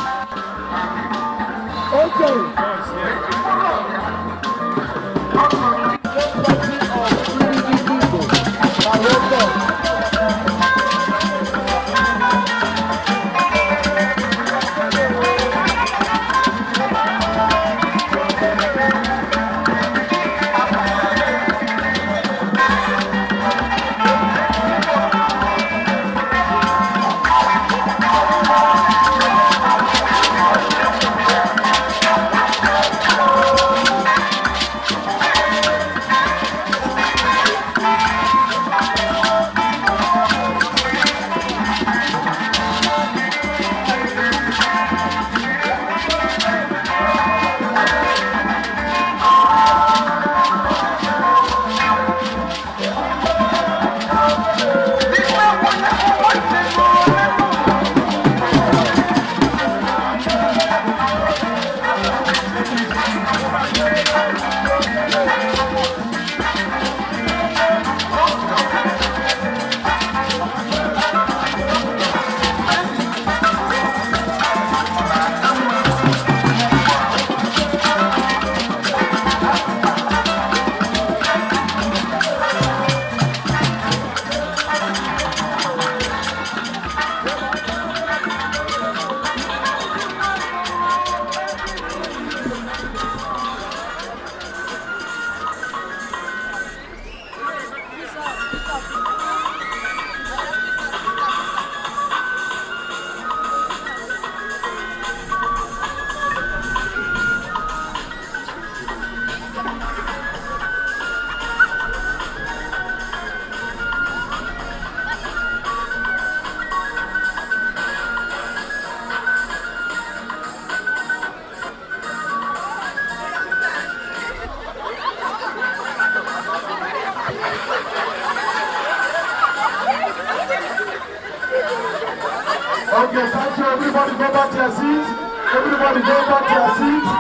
Okay, thank you. Everybody go back to your seats. Everybody go back to your seats.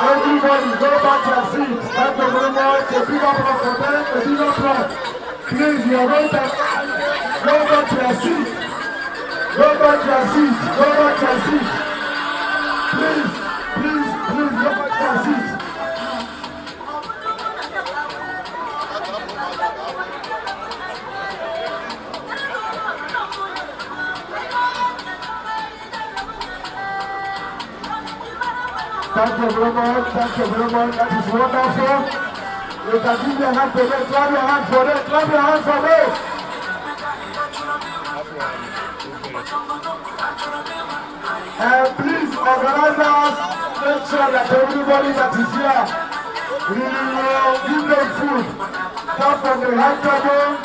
Everybody go back to your seats. Thank you very much. A big applause for them. A big applause. Please, you are going to go back to your seats. Go back to your seats. Go back to your seats. Please, please, please go back to your seats. Thank you very much. Thank you very much. That is wonderful. You can give your hand to them. Clap your hands for them. Clap your hands for them. And please, organizers, make sure that everybody that is here really will give them food. Come from the high table.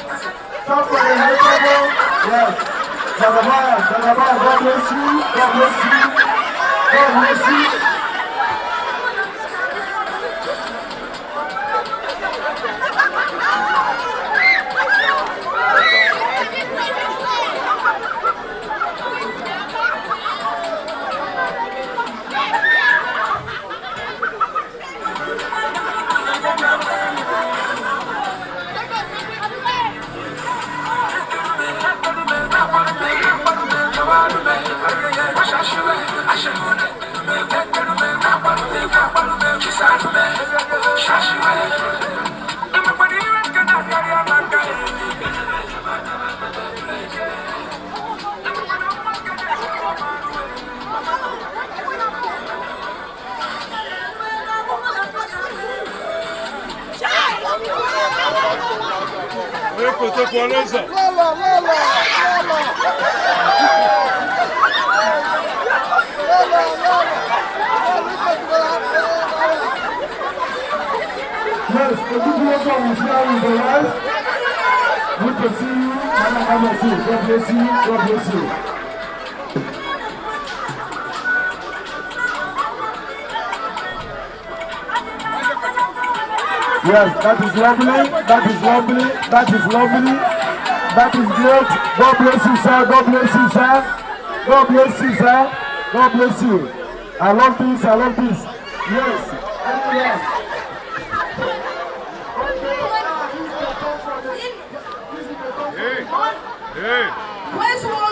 Come from the high table. Yes. Jagabaya, God bless you. God bless you. God bless you. Yes, the video is here with the wife. Good to see you. God bless you. God bless you. God bless you. Yes, that is lovely. That is lovely. That is lovely. That is great. God bless you, sir. God bless you, sir. God bless you, sir. God bless you. I love this. I love this. Yes. Yes. Hey. Where's one?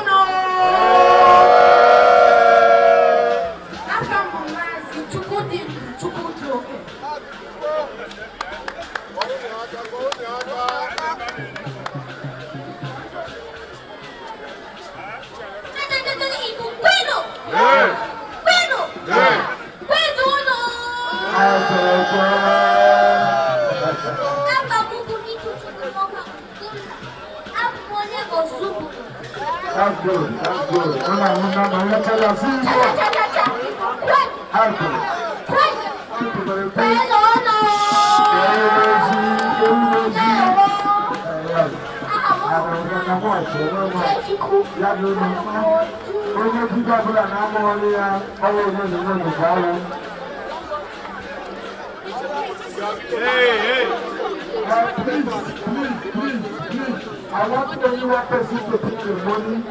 That's good. That's good. Let me tell you, see you. Please. I want only one person to take the money.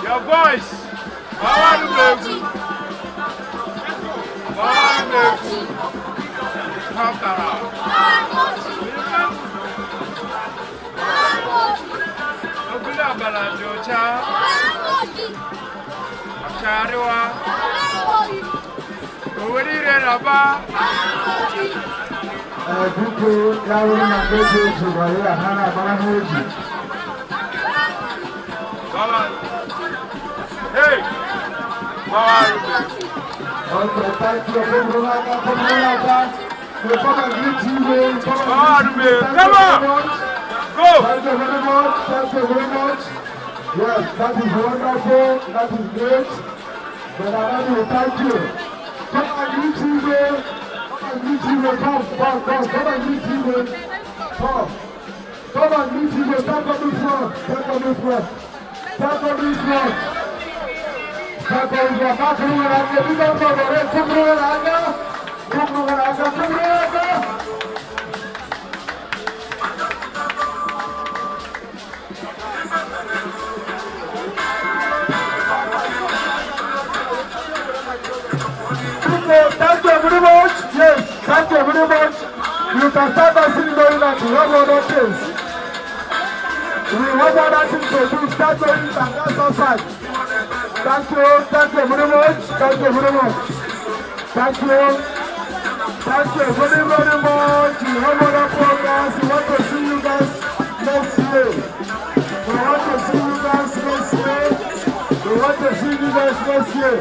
Your voice. Biko ya wụrụ na mgbe dị eji gwara ya ha na-agbara ha oji. Okay, thank you. Come on. We come and greet you. Come on. Go. Thank you very much. Thank you very much. Yes, that is wonderful. That is great. But I want to thank you. Come and greet you. Come and greet you. Come. Come and greet you. Come. Come and greet you. Stand on this one. Stand on this one. Stand on this one. Stand on this one. Back room and I get it up over there. Come room and I go. Come room and I go. Come room and I go. Thank you very much. Yes, thank you very much. You can start by sitting down and we have other things. We have other things to do. Start doing it and that's outside. Thank you very much. Thank you very much. Thank you. Thank you very, very much. We have other programs. We want to see you guys next year. We want to see you guys next year. We want to see you guys next year.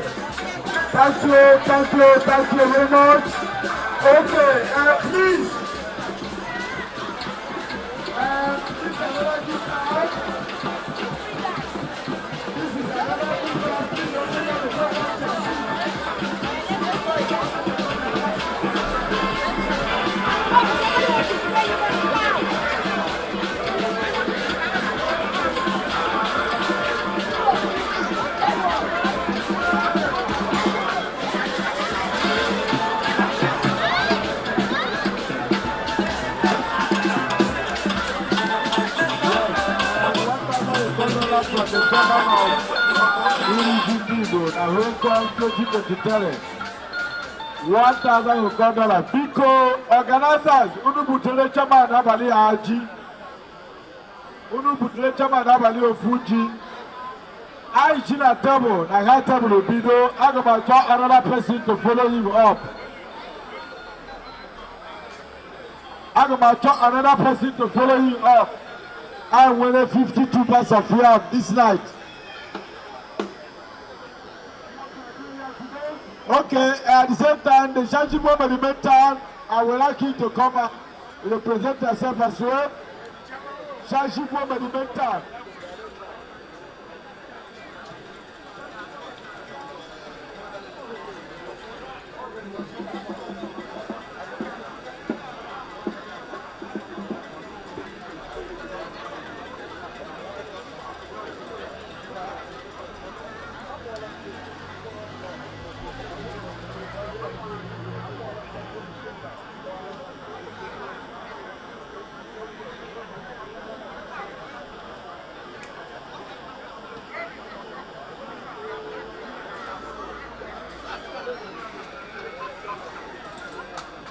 Thank you very much. Okay, please. The chairman of Igbo na Hong 2023. $1,000 Biko organizers unu butere chairman abalị aji. Unu butere chairman abalị ofuji. I chi na table na high table bido. Aga m achọ another person to follow him up. Aga m achọ another person to follow him up. I won 52 parts of here this night. Okay, at the same time, the Shanjibo Monumental, I would like you to come and represent yourself as well. Shanjibo Monumental.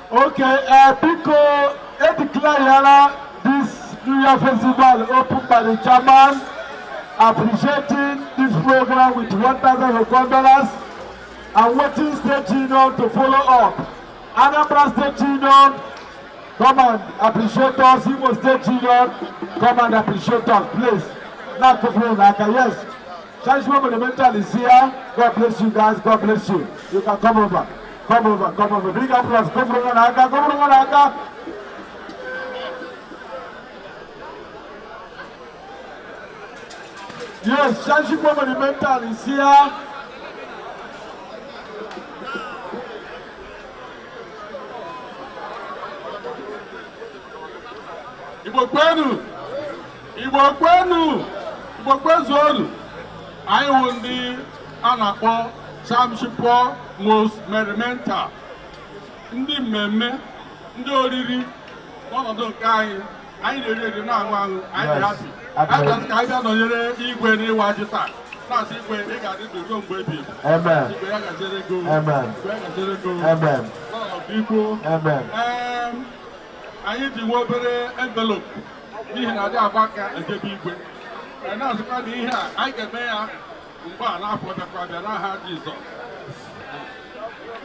Okay, Biko, declare this New Year Festival opened by the chairman, appreciating this program with $1,000 and waiting State Union to follow up. Anambra State Union, come and appreciate us. Igbo State Union, come and appreciate us, please. Not to flow like yes. Shanjibo Monumental is here. God bless you guys. God bless you. You can come over. Come over. Big applause. Go for one Aka. Yes, Shanjibo Monumental is here. Igbo kwenu. Anyị wụ ndị a na-akpọ Sinowoodtv most merrimental. Ndị mmemme, ndị oriri, ọnọdụ nke anyị na-eri na-aṅụ anyị dị happy. Anyị ka anyị bịa nọnyere igwe n'ịwa ji taa. Na-asị igwe ị ga-adị ndụ ruo mgbe ebighị ebi. Igwe ya gazere ego. Biko. Anyị ji nwe obere envelope n'ihi na adị agba aka ejebe igwe. Na-asịkwa na ihe a anyị ga-eme ya mgbe a n'afọ bịakwa bịa n'aha Jizọs.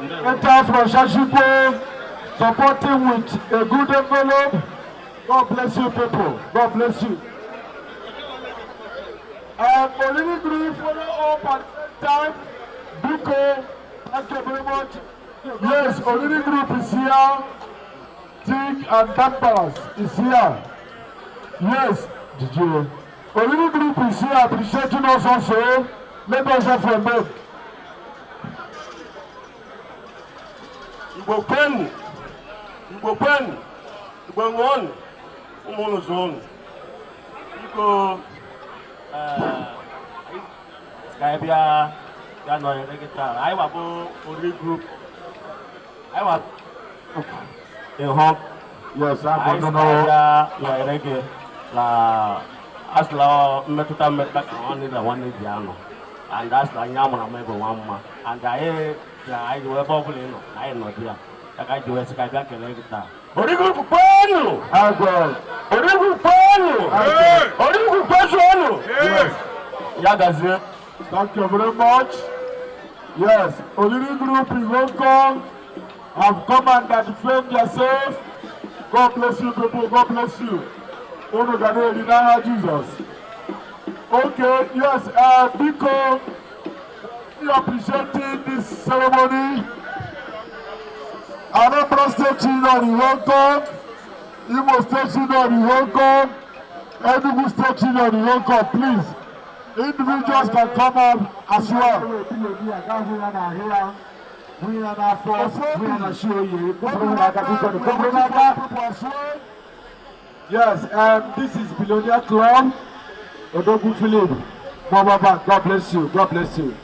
Enter from Shanjibo supporting with a good envelope. God bless you, people. God bless you. Olili group follow up at the time. Biko, thank you very much. Yes, Olili group is here. Tick and Dampers is here. Yes, DJ. Olili group is here appreciating us also. Let us have a break. Igbo pen, Igbo ngon, umono zone. Iko, Skypia, January guitar. I was Olili group. I was in home. Yes, I don't know. reggae. La asla metuta metak on the one piano. And that's like Yamana Mego Wama. And I do a bubble in. I know here. I do a Skyback and guitar. Origu Pano! I go. Origu Pano! Origu Pano! Yagazi. Thank you very much. Yes, Olili group in Hong Kong have come and defend yourself. God bless you, people. God bless you. Jesus. Okay, yes, Biko, we appreciating this ceremony. Anambra State Union in Hong Kong, Igbo State Union in Hong Kong, Enugu State Union in Hong Kong, please. Individuals can come up as well. Yes, this is Billionaire Club. Odogu Philip, Baba, God bless you. God bless you.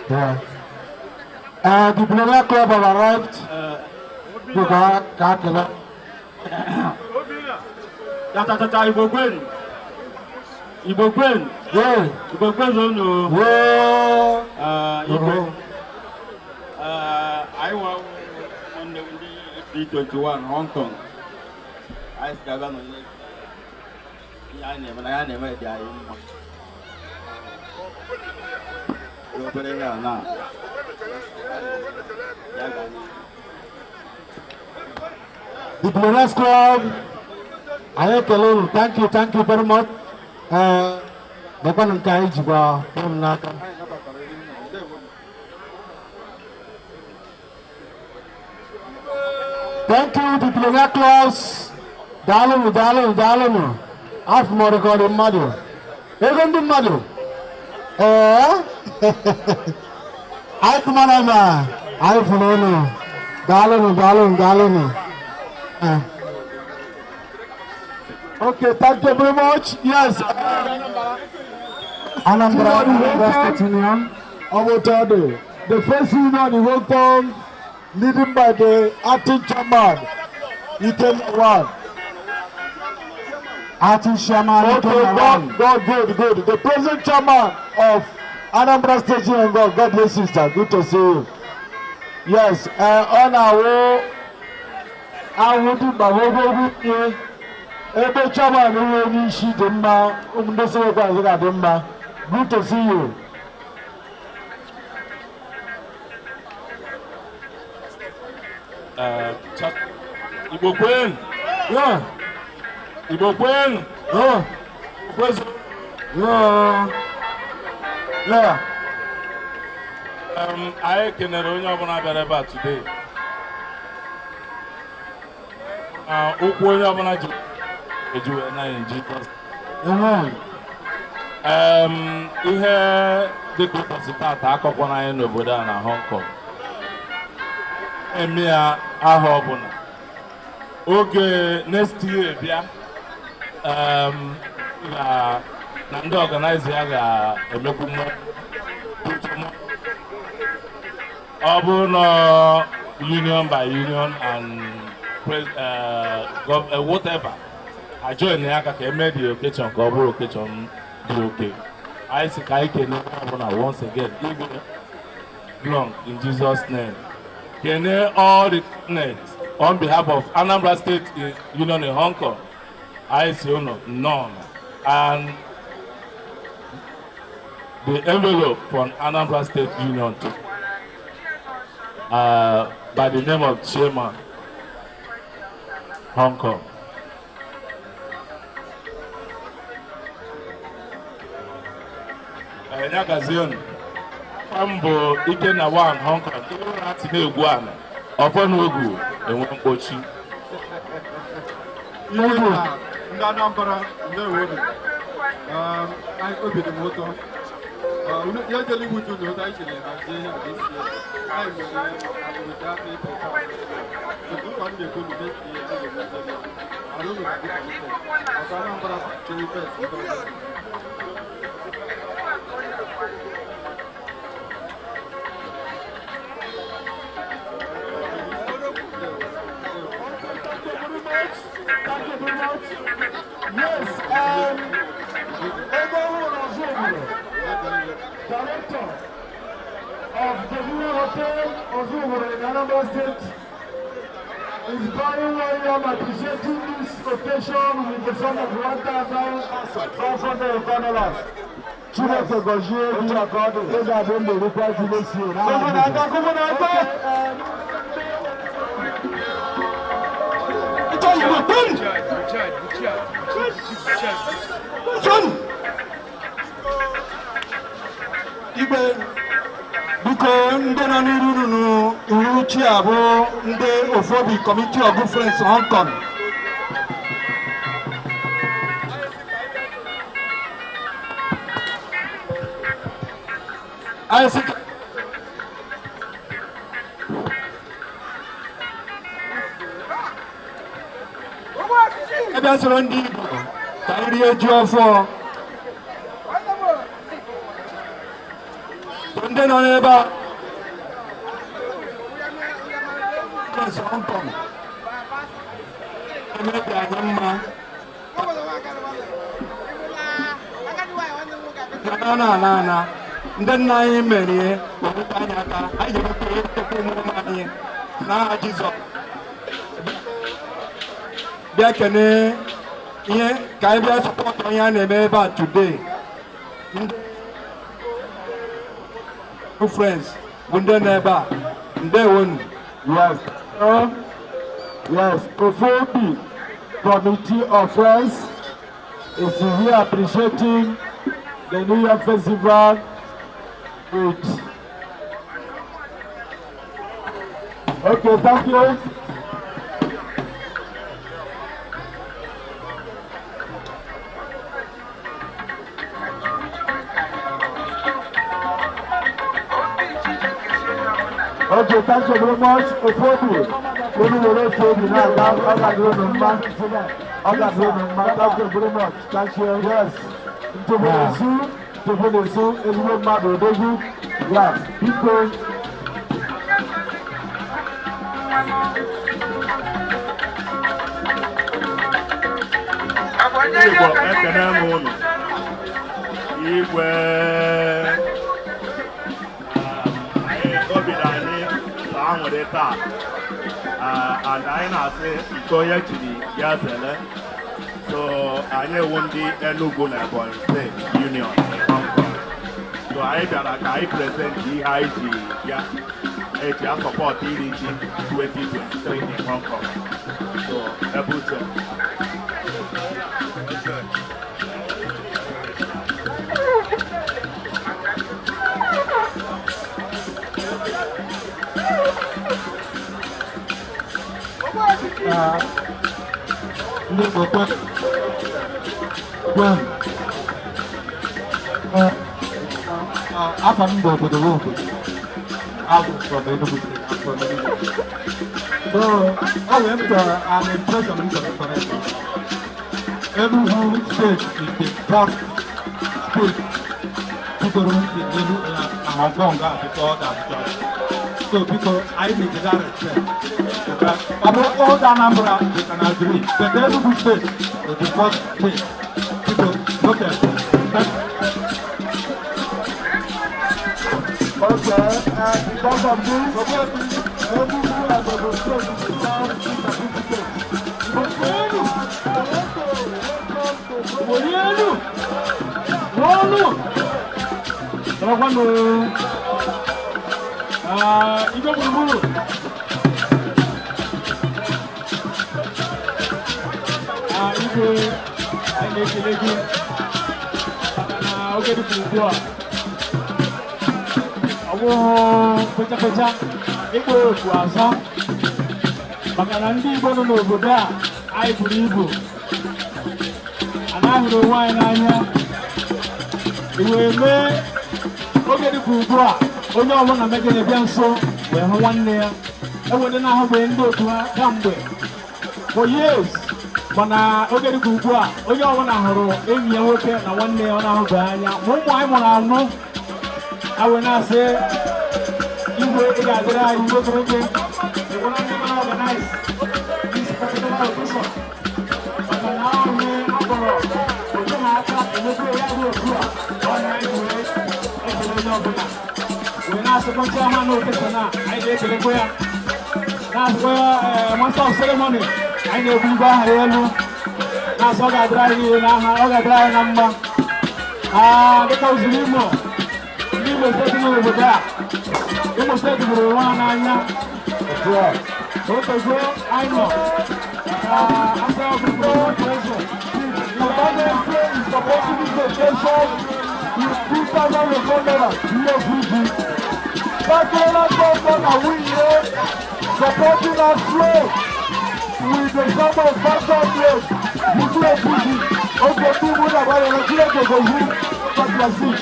Yeah. The Billionaire Club have arrived. Igbo Gwen. Igbo Gwen. Yeah. Igbo Gwen no. Yeah. Igbo. I was on the B21 Hong Kong. I started on it. I never die. The Billionaires Club. Thank you very much. Thank you, the Billionaire Clubs. Dalemu. Half more recording madu. Even the madu. I come on, I follow. Dalemu. Okay, thank you very much. Yes. Anambra State Union. The first union in Hong Kong, leading by the acting chairman, Iten. Acting chairman. Okay, good. The present chairman of Anambra State Union, God bless you, sister. Good to see you. Yes, on our way, I want to be ebe chairman onye n'isi dị mma ndị sịrịkwa azụ ga-adị mma. Good to see you. Igbo Queen. Yeah. Igbo Queen. Yeah. Yeah. I kenere onye ọbụla bịara ebe a today. Okwu onye ọbụla ji ejuwe na Jesus. Ihe dịka ụbọchị taata akọkwana anyị n'obodo a na Hong Kong. Eme ya aha ọbụla. Oge next year bịa na ndị organizer ya ga-emekwu ọ bụ na union by union and whatever. I join the aka ka eme the occasion ka ọ bụrụ occasion dị okay. I see ka ike na once again. long in Jesus' name. Can all the candidates on behalf of Anambra State Union in Hong Kong, I say none. And the envelope from Anambra State Union to, by the name of Chairman, Hong Kong. Nyagazion, Ambo, Ike na one Hong Kong, even at Negwan, upon Ugu, and one Pochi. Anambra, I opened the motor. You're telling me to know that actually, I'm with that people. The good one they could make I don't know what Thank you very much. Yes, Director of the New Hotel Ozumure in Anambra State is very well appreciating this occasion with the sum of $1,500. Chineke gozie dị akọdụ ego abụọ na-erikwa jilesi Igwe biko ndị nọ n'iru n'iwu chi abụ ndị Ofobi Committee of Good Friends Hong Kong. Ebe soro ndị Igbo ka nri eju ọfọ ndị nọ n'ebe a Hong Kong emebi anyị mma na ndị nna anyị merie ọrụta anyị aka anyị ga-ewepụrụ ekpekpe ụmụ anyị n'aha Jizọs bịa kene ihe ka anyị bịa sọpọtụ onye a na-eme ebe a today. Friends, ndị nọ ndewonu. Yes. Yes, Ofobi Committee of Friends is here appreciating the New Year Festival with. Okay, thank you. Okay, thank you very much. Ofobi, thank you very much. Thank you. Yes. Yes. People. Igwe nwere taa and anyị na-asị iko onye chiri ya zele so anyị ewu ndị Enugu na Ebonyi State Union Hong Kong so anyị bịara ka anyị present ihe anyị ji ya eji asọpọtụ iri ji 2023 in Hong Kong so ebe uche ndị Igbo afọ m bụ obodo abụ from Enugu State. So ọ wee m chọrọ an impression m chọrọ correct. Enugu State is the first state bidoro n'elu na Hong Kong before that job. So because I need that respect. About all the Anambra, they can agree. But Enugu State is the first state. People look at it. Okay, and because of this, every school has a mistake in the town certificate. Igbo gburugburu igwe anyị na-ekele gị maka na oge dịka ugbu a ọ bụghị fecha ịkpọ oku azọ maka na ndị Igbo nọ n'obodo a anyị buru ibu anyị hụrụ onwe anyị n'anya iwee mee oge dịka ugbu a onye ọbụla megide bịa nso wee hụ nwanne ya enwere na-ahụbeghị ndị otu ha kamgbe for years mana oge dịka ugbu a onye ọbụla hụrụ enyi ya nwoke na nwanne ya ọ na-ahụbeghị anya ma ụmụ anyị mụrụ anụ awe na-asị igwe ị ga-adịrị anyị nwoke nwoke ịbụna ndị mara organize this particular occasion maka na ahụ ihe akpọrọ otu ha aka emepe ya dị otu a ọ na-anyị wee ekele onye ọbụla wee na-asịkwa nchịama na okesa na anyị ga-ekelekwa ya na-asịkwa ya master of ceremony anyị na-ebu igwe aha ya elu na-asị ọ ga-adịrị anyị niile n'aha ọ ga-adịrị anyị na mma dịka ozuru Imo ndị Imo steeti nọ n'obodo a Imo steeti bụrụ onwe ha n'anya otogo anyị nọ asa ọgụgụ treasure supporting us slow with the summer of factor plate. You do a pussy. Okay, people that are going to go to you, but you are sick.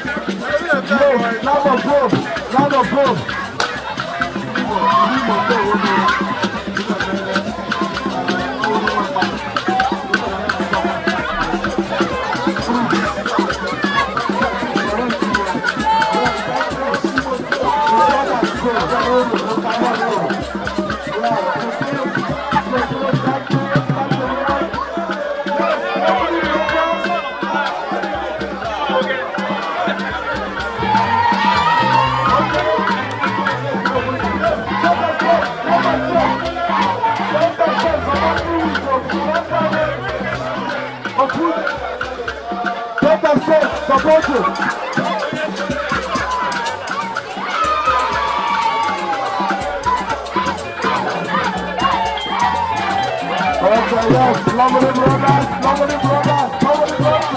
Yes, land of growth, land of growth. Support you. Okay, yes, lovely brothers, lovely brothers, lovely brothers.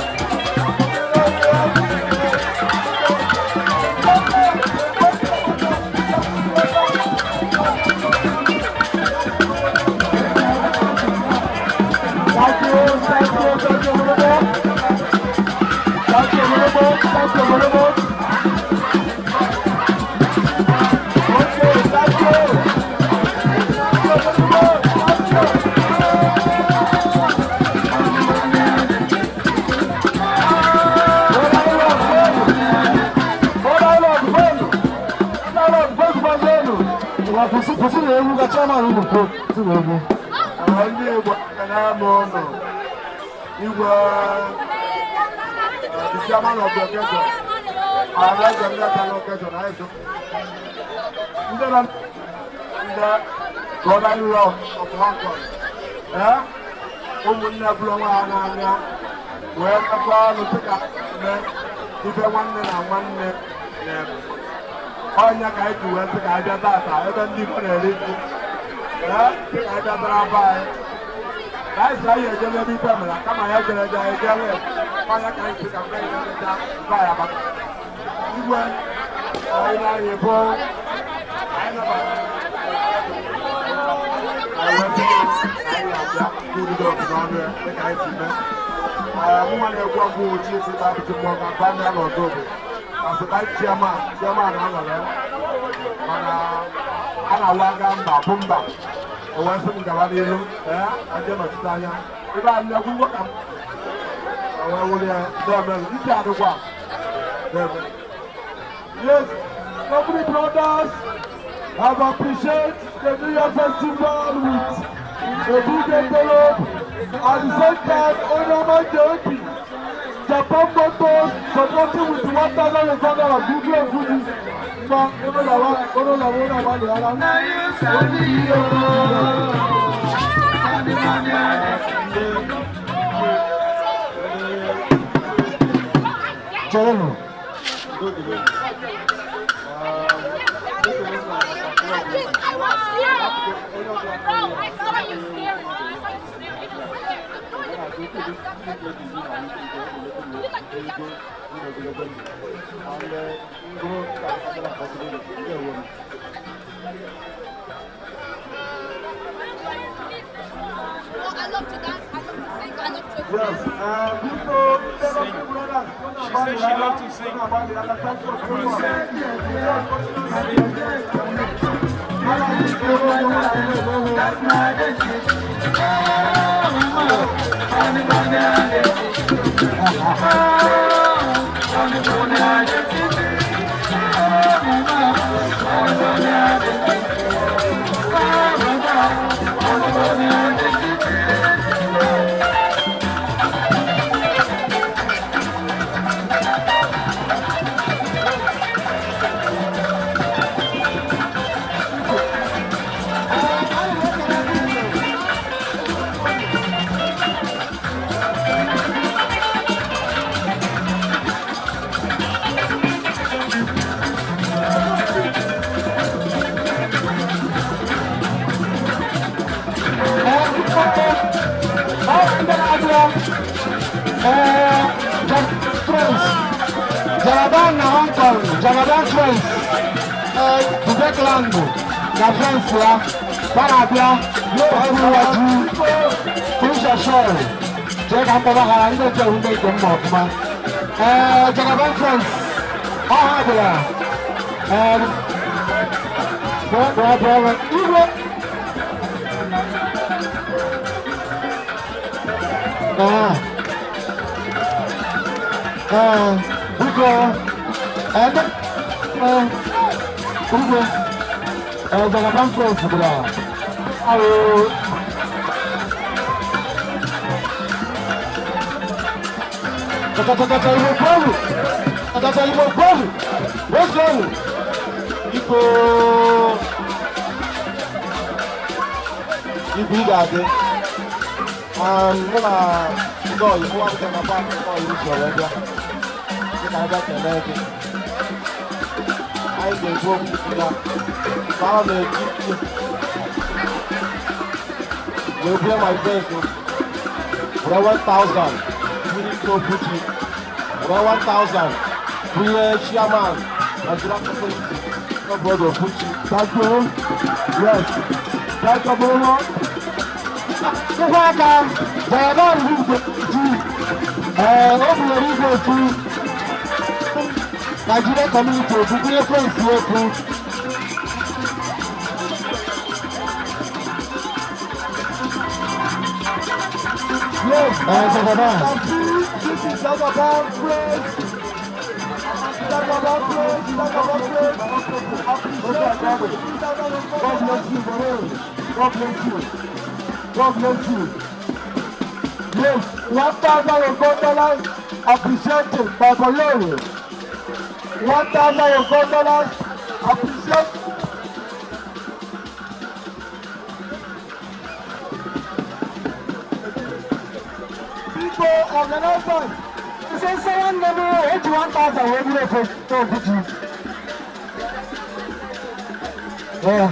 The chairman of the occasion, I like the national occasion. I do. The brotherly love of Hong Kong. Yeah? Umunna blonga ananya. Where the crowd will pick up. If I want to know one name. Onya kai tu wes ka ja ta ta e ben di ko ne ri ya ti ka ja bra ba dai sai ye je bi ta mala kama ya je ja e je le pa ya kai ti ka me ja ja ba ya ba iwe ai na ye bo ai na ba ai wa ti ai ya ja ku di do ko no re e kai ti me mo ma le gwa bu chi ti ba ti mo ka ba na lo do as the vice chairman, mana ana waga mba bumba. Owansi mgabaniru, aje no tanya. Iba amya kuwa kam. Awa wole demel, ita adwa. Yes, lovely brothers have appreciated the New Year festival with a big envelope. At the same time, Onoman Jeopi, Japan Motors supporting with $1,000 of video goodies I love to dance, I love to sing, I love to She said she loves to sing. Jaraban na Hong Kong, Jaraban friends, Quebec na friends ya, Barabia, Ọrùwàjú, Kúrúṣàṣọ́, jẹ́ ká tọ́lá ara nígbà tí òun lè jẹ́ mọ̀ ọ̀túnmá. Jaraban friends, ọ̀hún àbúrà, bọ̀ọ̀bọ̀ọ̀bọ̀, Igbo. Biko, Jaraban friends bụla. Kata Igbo Polu, what's wrong? Igbo Igbo mụ na ndị oyibo wapụta na paakị ndị oyibo si ọrụ bịa dịka ebe kelee gị anyị ga-ekwu okwu na ahụ na-eji ikwu wee bie my friends were 1,000 biri ike okwuchi were 1,000 bunye chairman Nigeria Community n'obodo okwuchi. Thank you. Yes. Thank you very much. Aka Jaraban Igbo obinyere igwe otu Nigeria Community obukwunye friends okwu. Yes, Jaraban. This is Jaraban friends. Jaraban friends. God bless you for real. God bless you. God bless you. Yes, $1,000 appreciated by Boyori. $1,000 appreciated. People organizers, you say someone never 81,000 will be for you. Yeah.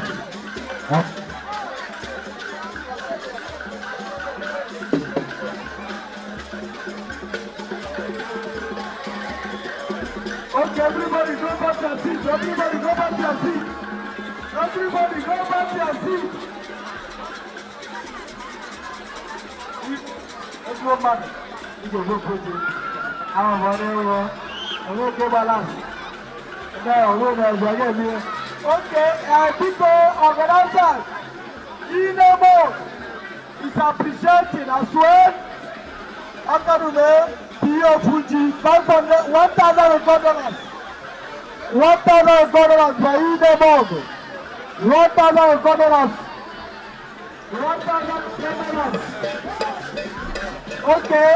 Okay, everybody go back to your seat. Everybody go back to your seat. Everybody go back to your seat. Let's go back. You go put it. I'm okay, balance. Okay, people, organizers, Inebo is appreciating as well. Akarume, P.O. Fuji, $1,000. $1,000 by Inebo. $1,000. Okay,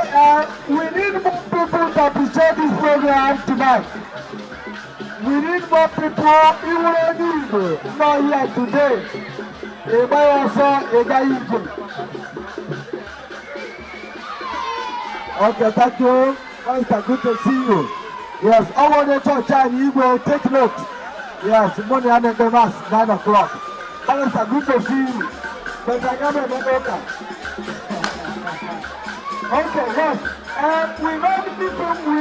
we need more people to appreciate this program tonight. We need more people, even Igbo, not here today. Everybody also a guy Igbo. Okay, thank you. It's good to see you. Yes, I want to church and Igbo, take note. Yes, money and the mass, 9 o'clock. It's good to see you. But I got a better. Okay, yes. We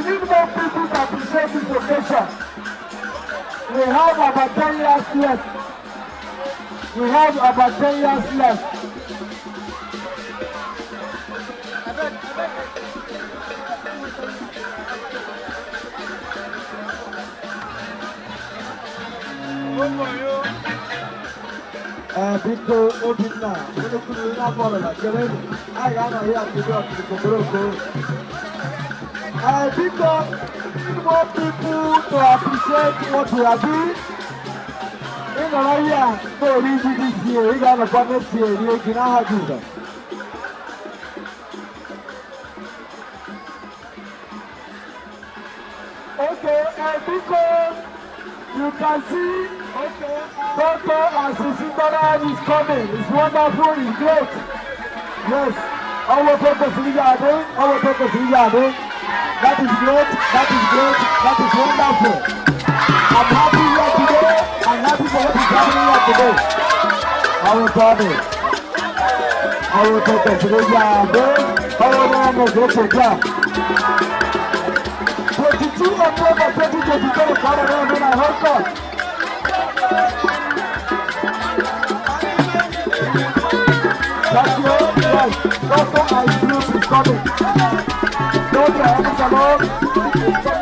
need more people to appreciate this occasion. We have about 10 years left. We have about 10 years left. People, Obina, I am here to go to the Koboroko. Because more people to appreciate what we are doing. In the area, so easy this year, we got a bonus here, you can have this. Okay, because you can see, Dr. Asisindara is coming. It's wonderful, it's great. Yes, our purpose is our purpose is that is great, that is great, that is wonderful. I'm happy here today. I'm happy for what is happening here today. Our body, our purpose is our name is October 2022, Canada, I hope so. That's your yes. Doctor Ice is coming. Doctor Amazon is coming.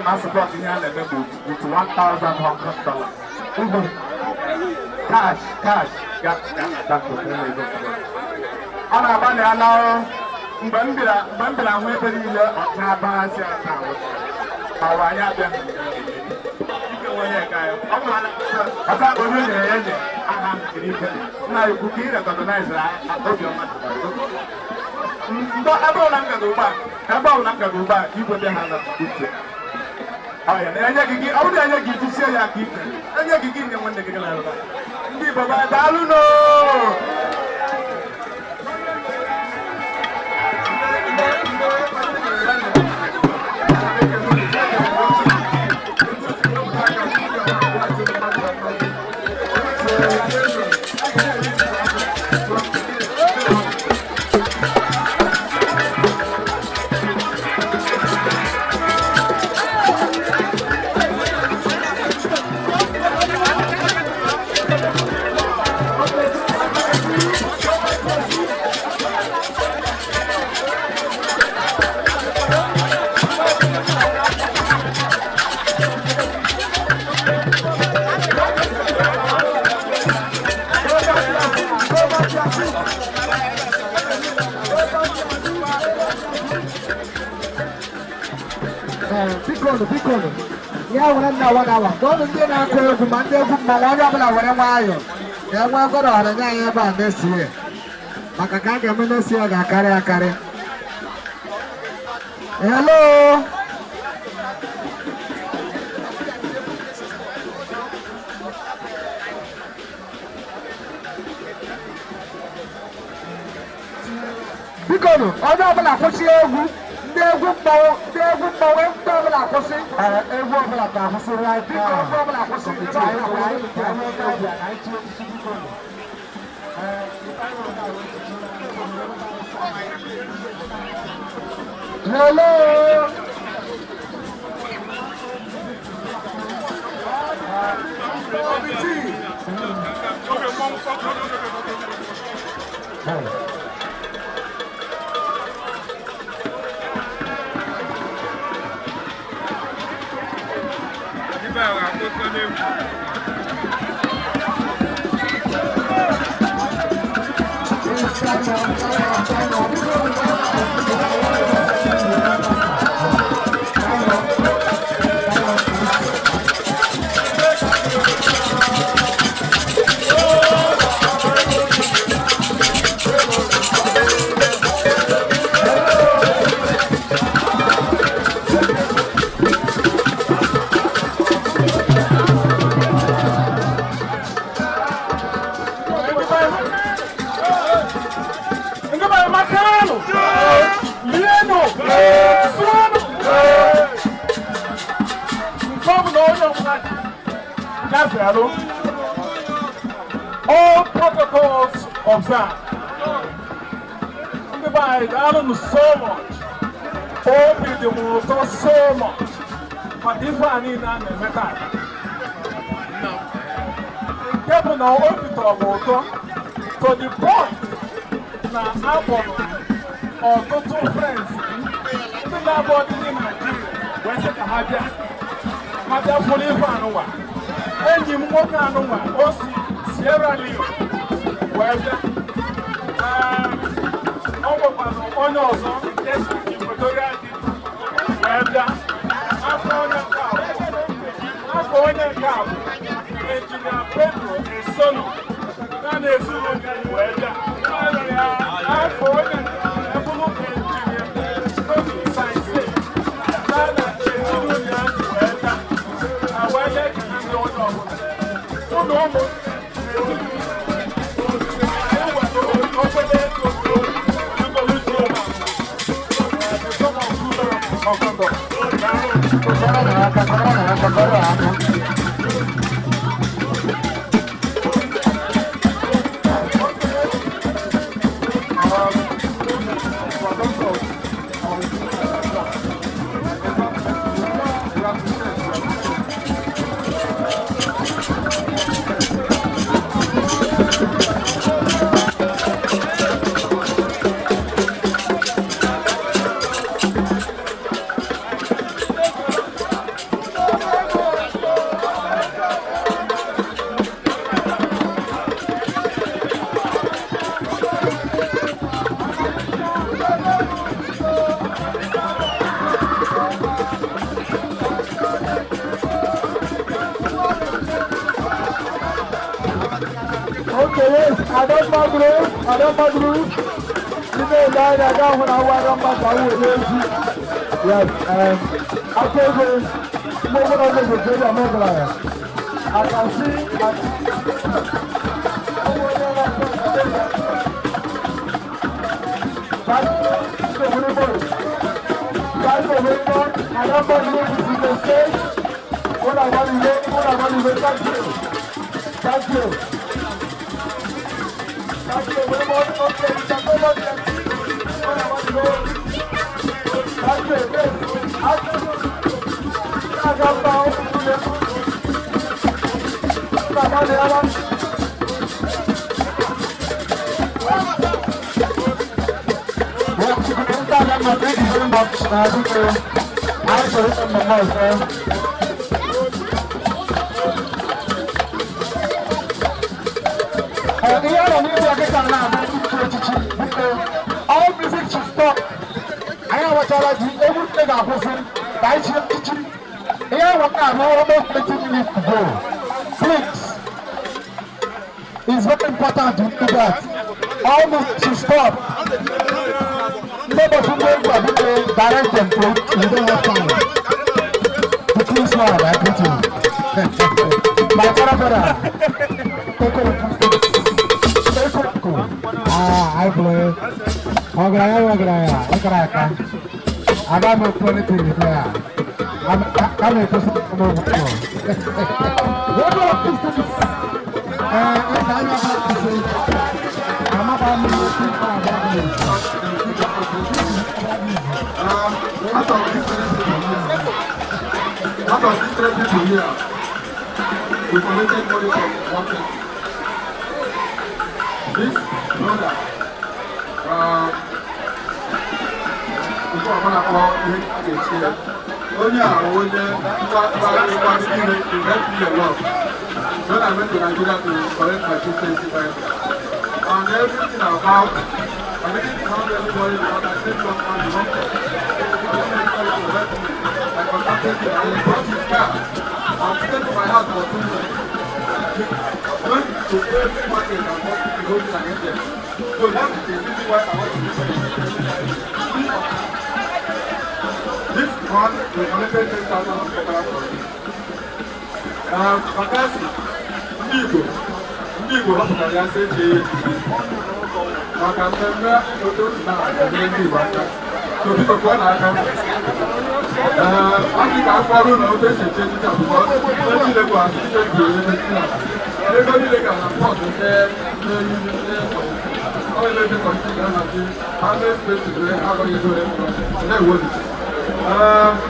I'm supporting you with $1,000 cash. Ana abali ala mgbe mbira ahụ ebe niile ọcha abaghazi aka awa ya bịa ike nwere ka ya ọ bụ ọta onye nyere ya nye aha nkiri ike na ikwu ka ị recognize obiọma mgbe ebe ọbụla m gaga ugbu a igwete ha na uche ọya na-enye gị gị ọ bụrụ enye gị jisie ya aka ike enye gị gị nye nwanne gị na ndị Igbo ba daalụ no Bikono. Ya were nna wadawa. Don't ndị na-akụ egwu ma ndị egwu mmanwụ onye ọbụla were nwayọọ. Ka enwe ọgọdọ ọhara nye anyị ebe a na-esie. Maka ka a ga-eme na-esie ga-akarị akarị. Hello. Bikono, onye ọbụla kwụsị egwu. Ndị egwu mmanwụ ndị ọbụla akwụsị egwu ọbụla ka akwụsịrị anyị biko egwu ọbụla akwụsị hello all protocols observed. Everybody, I don't know so much. All people will talk so much. But if I need that, people now open to the point now happen or total friends. Even that body in Nigeria, when they have fully found and you walk on also Sierra Leone, where the honors of Equatorial where the Afro Cow, Engineer Pedro, and son, and a Zulu, where the Afro engineer, Okay, yes, I don't agree. You know that I don't want to wear on my lazy. Yes, I tell you, no one of them is very amazing. I can see, that's the winner. I don't want to see the stage. What I want to do, thank you. Thank you very much. Okay, you can go back there. What I want to go. Thank you. Yes. I got down. Thank you very much. I all music should stop. I know what I like. Everything I was in, I should teach you. Here, what I know about 20 minutes to go. Please. It's very important to do that. All music should stop. Nobody should go to direct them. We don't have time. The please one, I put you. My brother. I play. Ograya. I got no 22 there. I'm a person from over. What about Pistons? I'm about to out of these 3 people here, we collected money from one person. This brother, we go upon our here. Only our own to help me a lot. When I went to Nigeria to collect my citizenship, and everything about, I didn't tell everybody because I said something wrong. I contacted him and he brought his car. I'm staying to my house for 2 weeks. Went to every market and bought the roads and everything. So that is the reason why I want to do it. This one, we collected 10,000 from Fakasi, Igbo, hospital, ya say, maka mmemme otu na ndị Igbo aka. So biko kwa na aka. Anyị ka akọrọ na otu esi eche echiche abụọ. Eji lego asị ike Igbo ebe na. Ego niile ga na pọt nke ọrụ ebe kọnti ga na dị. Ha na-espesi wee agọghị ego na-ewodi.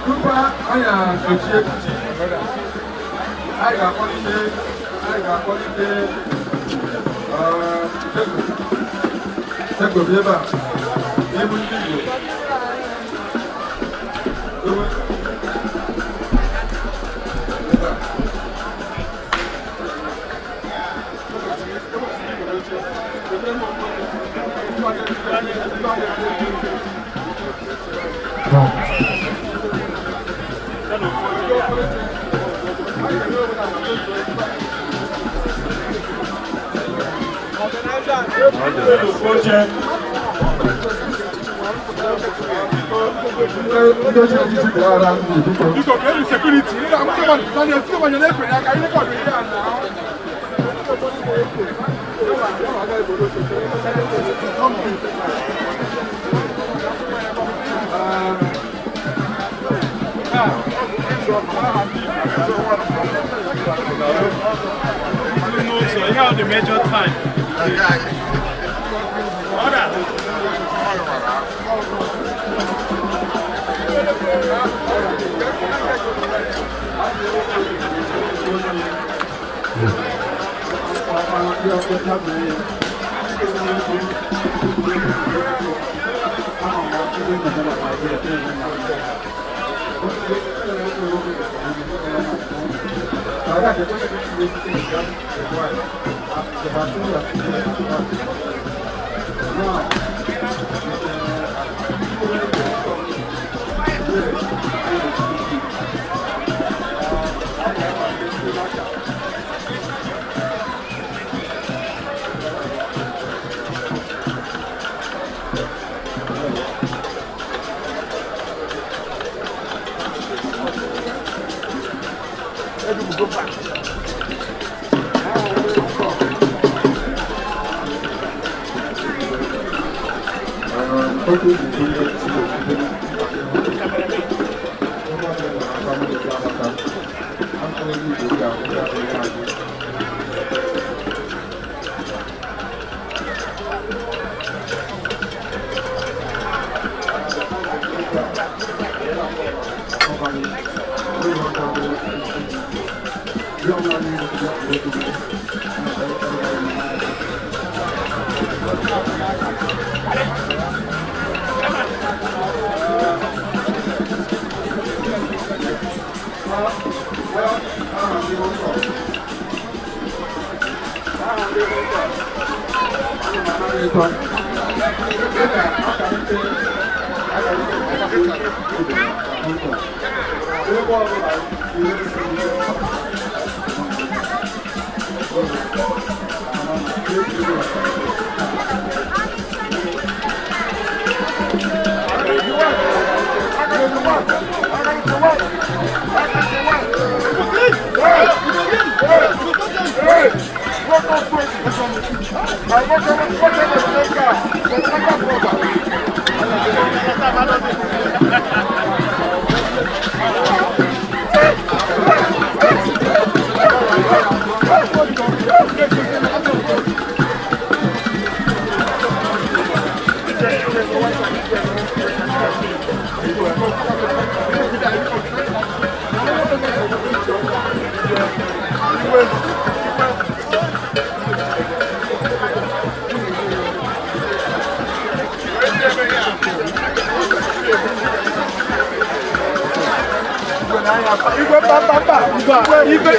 Tupu anyị echi echichi, anyị ga-akpọlite Seko bi ebe a, ebu ndị Igbo. Dico che è security, I'm going to So you have the major time.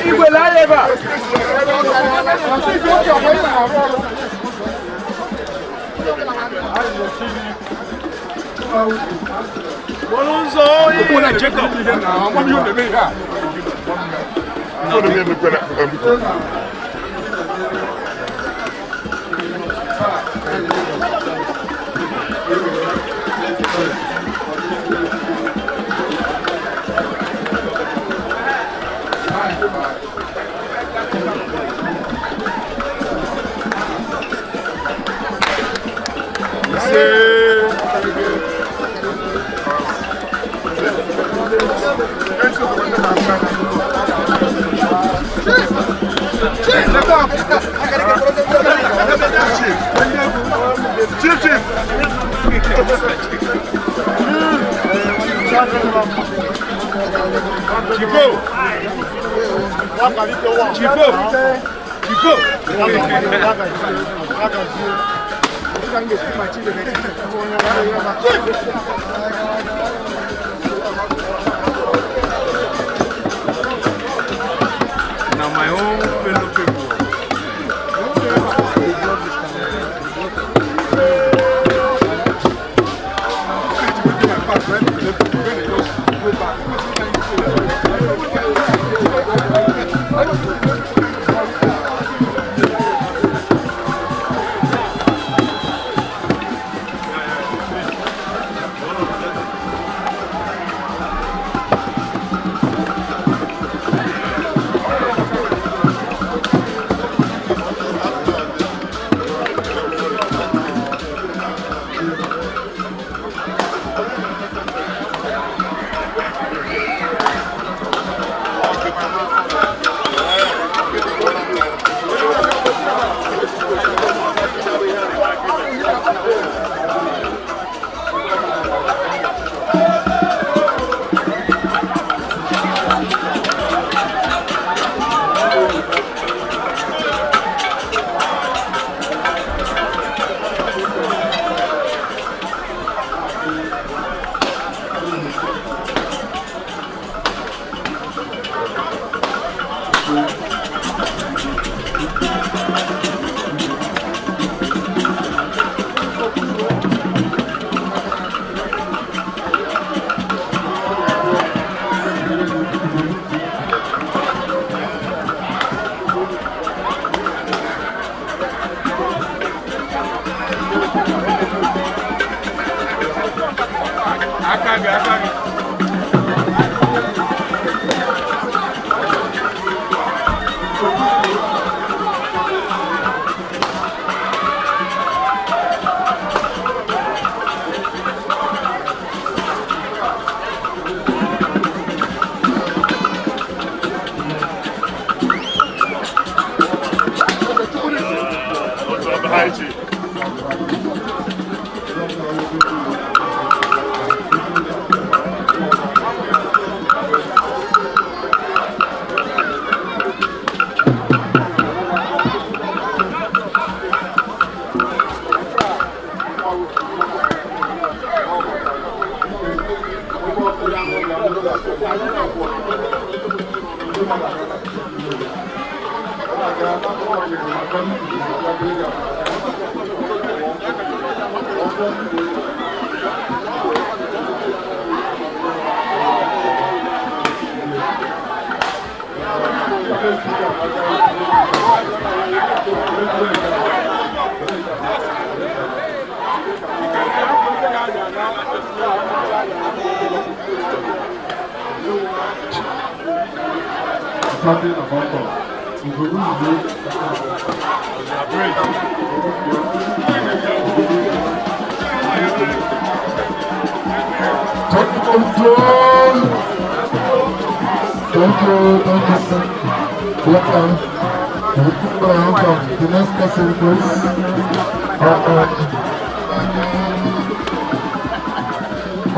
Igwe na ebe a. Bolonzo, you na Jacob. Now my own fellow people. The next person, please. Okay.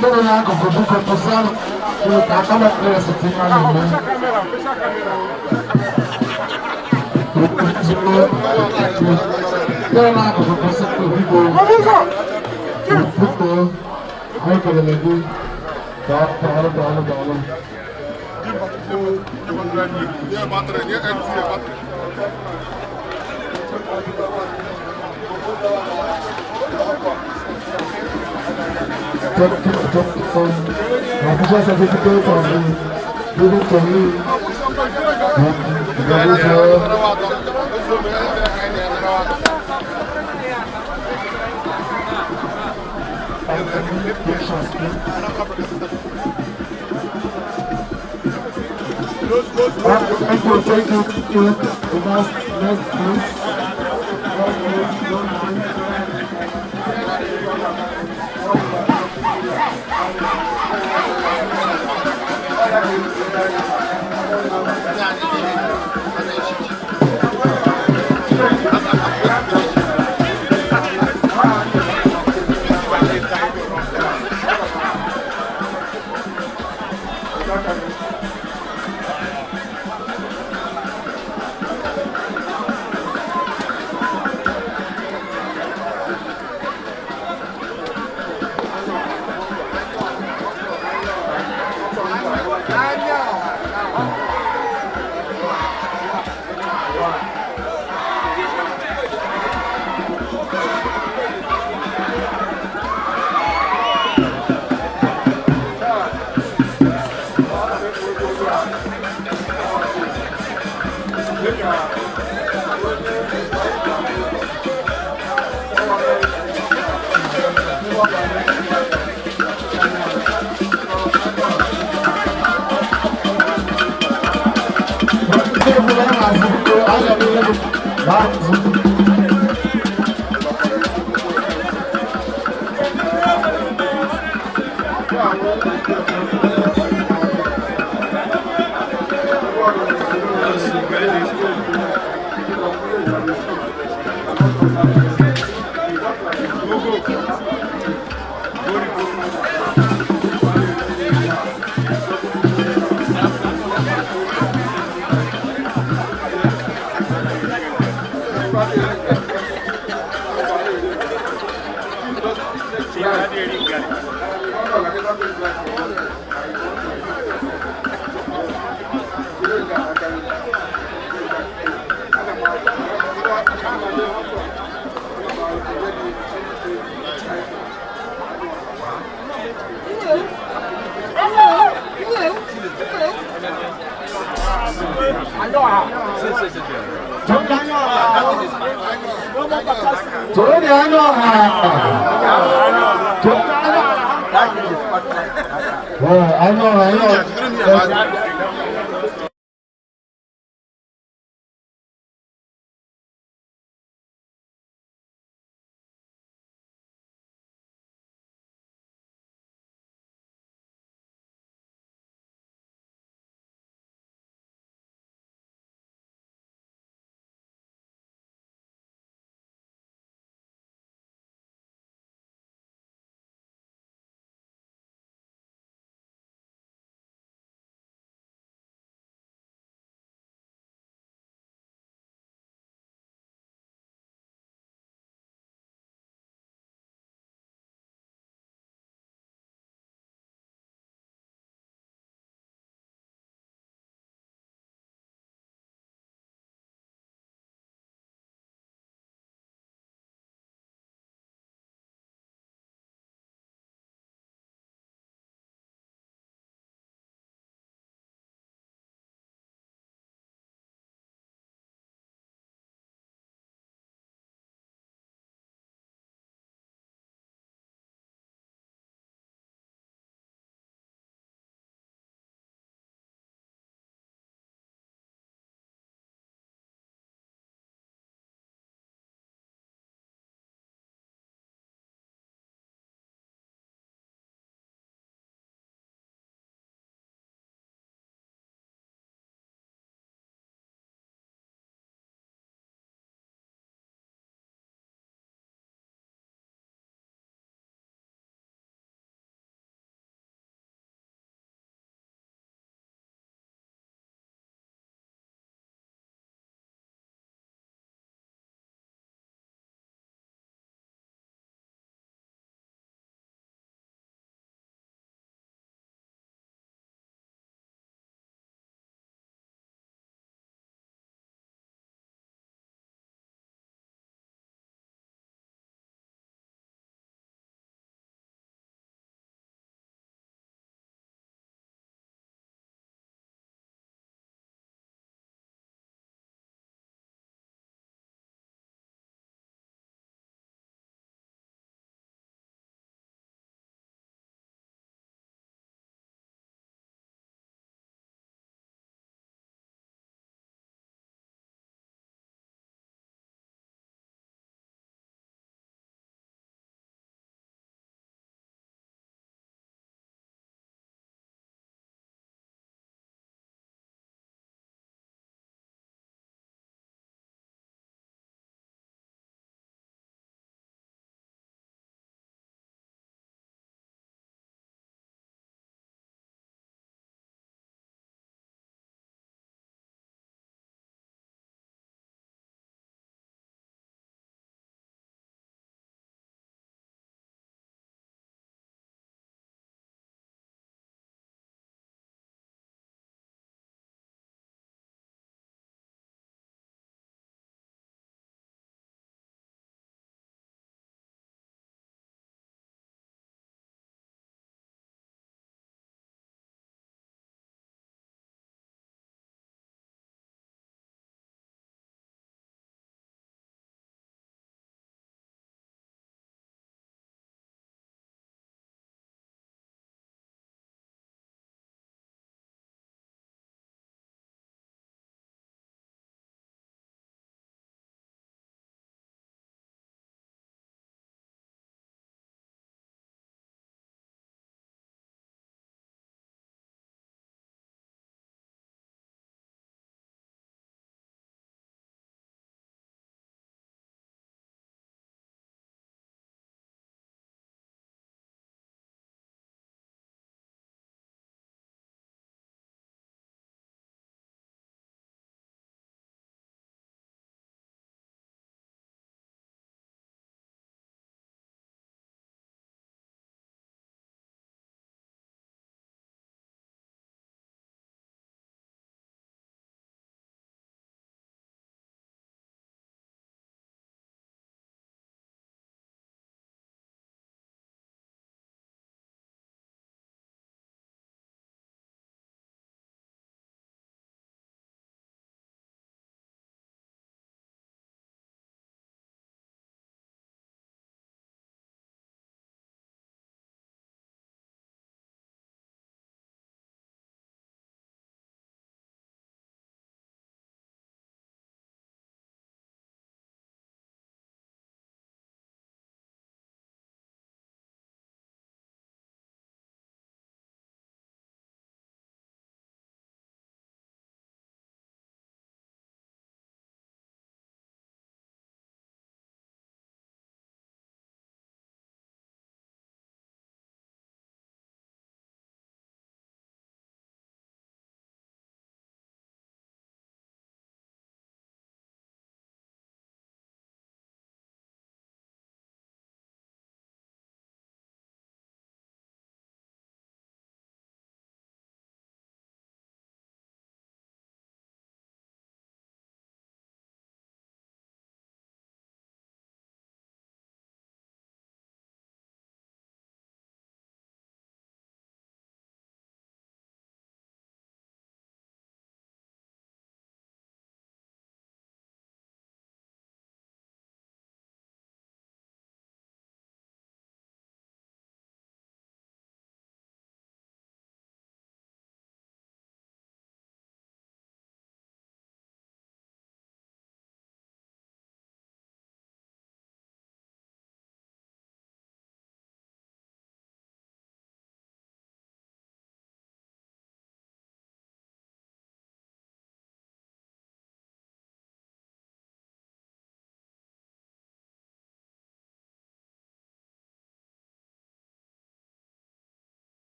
Pero na ko ko pasar ko takama presa tingala me. Pero na ko pasar ko bigo. Ko ay ko le lagi. Da. Ya matre ni en si matre. Official certificate of giving to me. Thank you. Next, please. I know.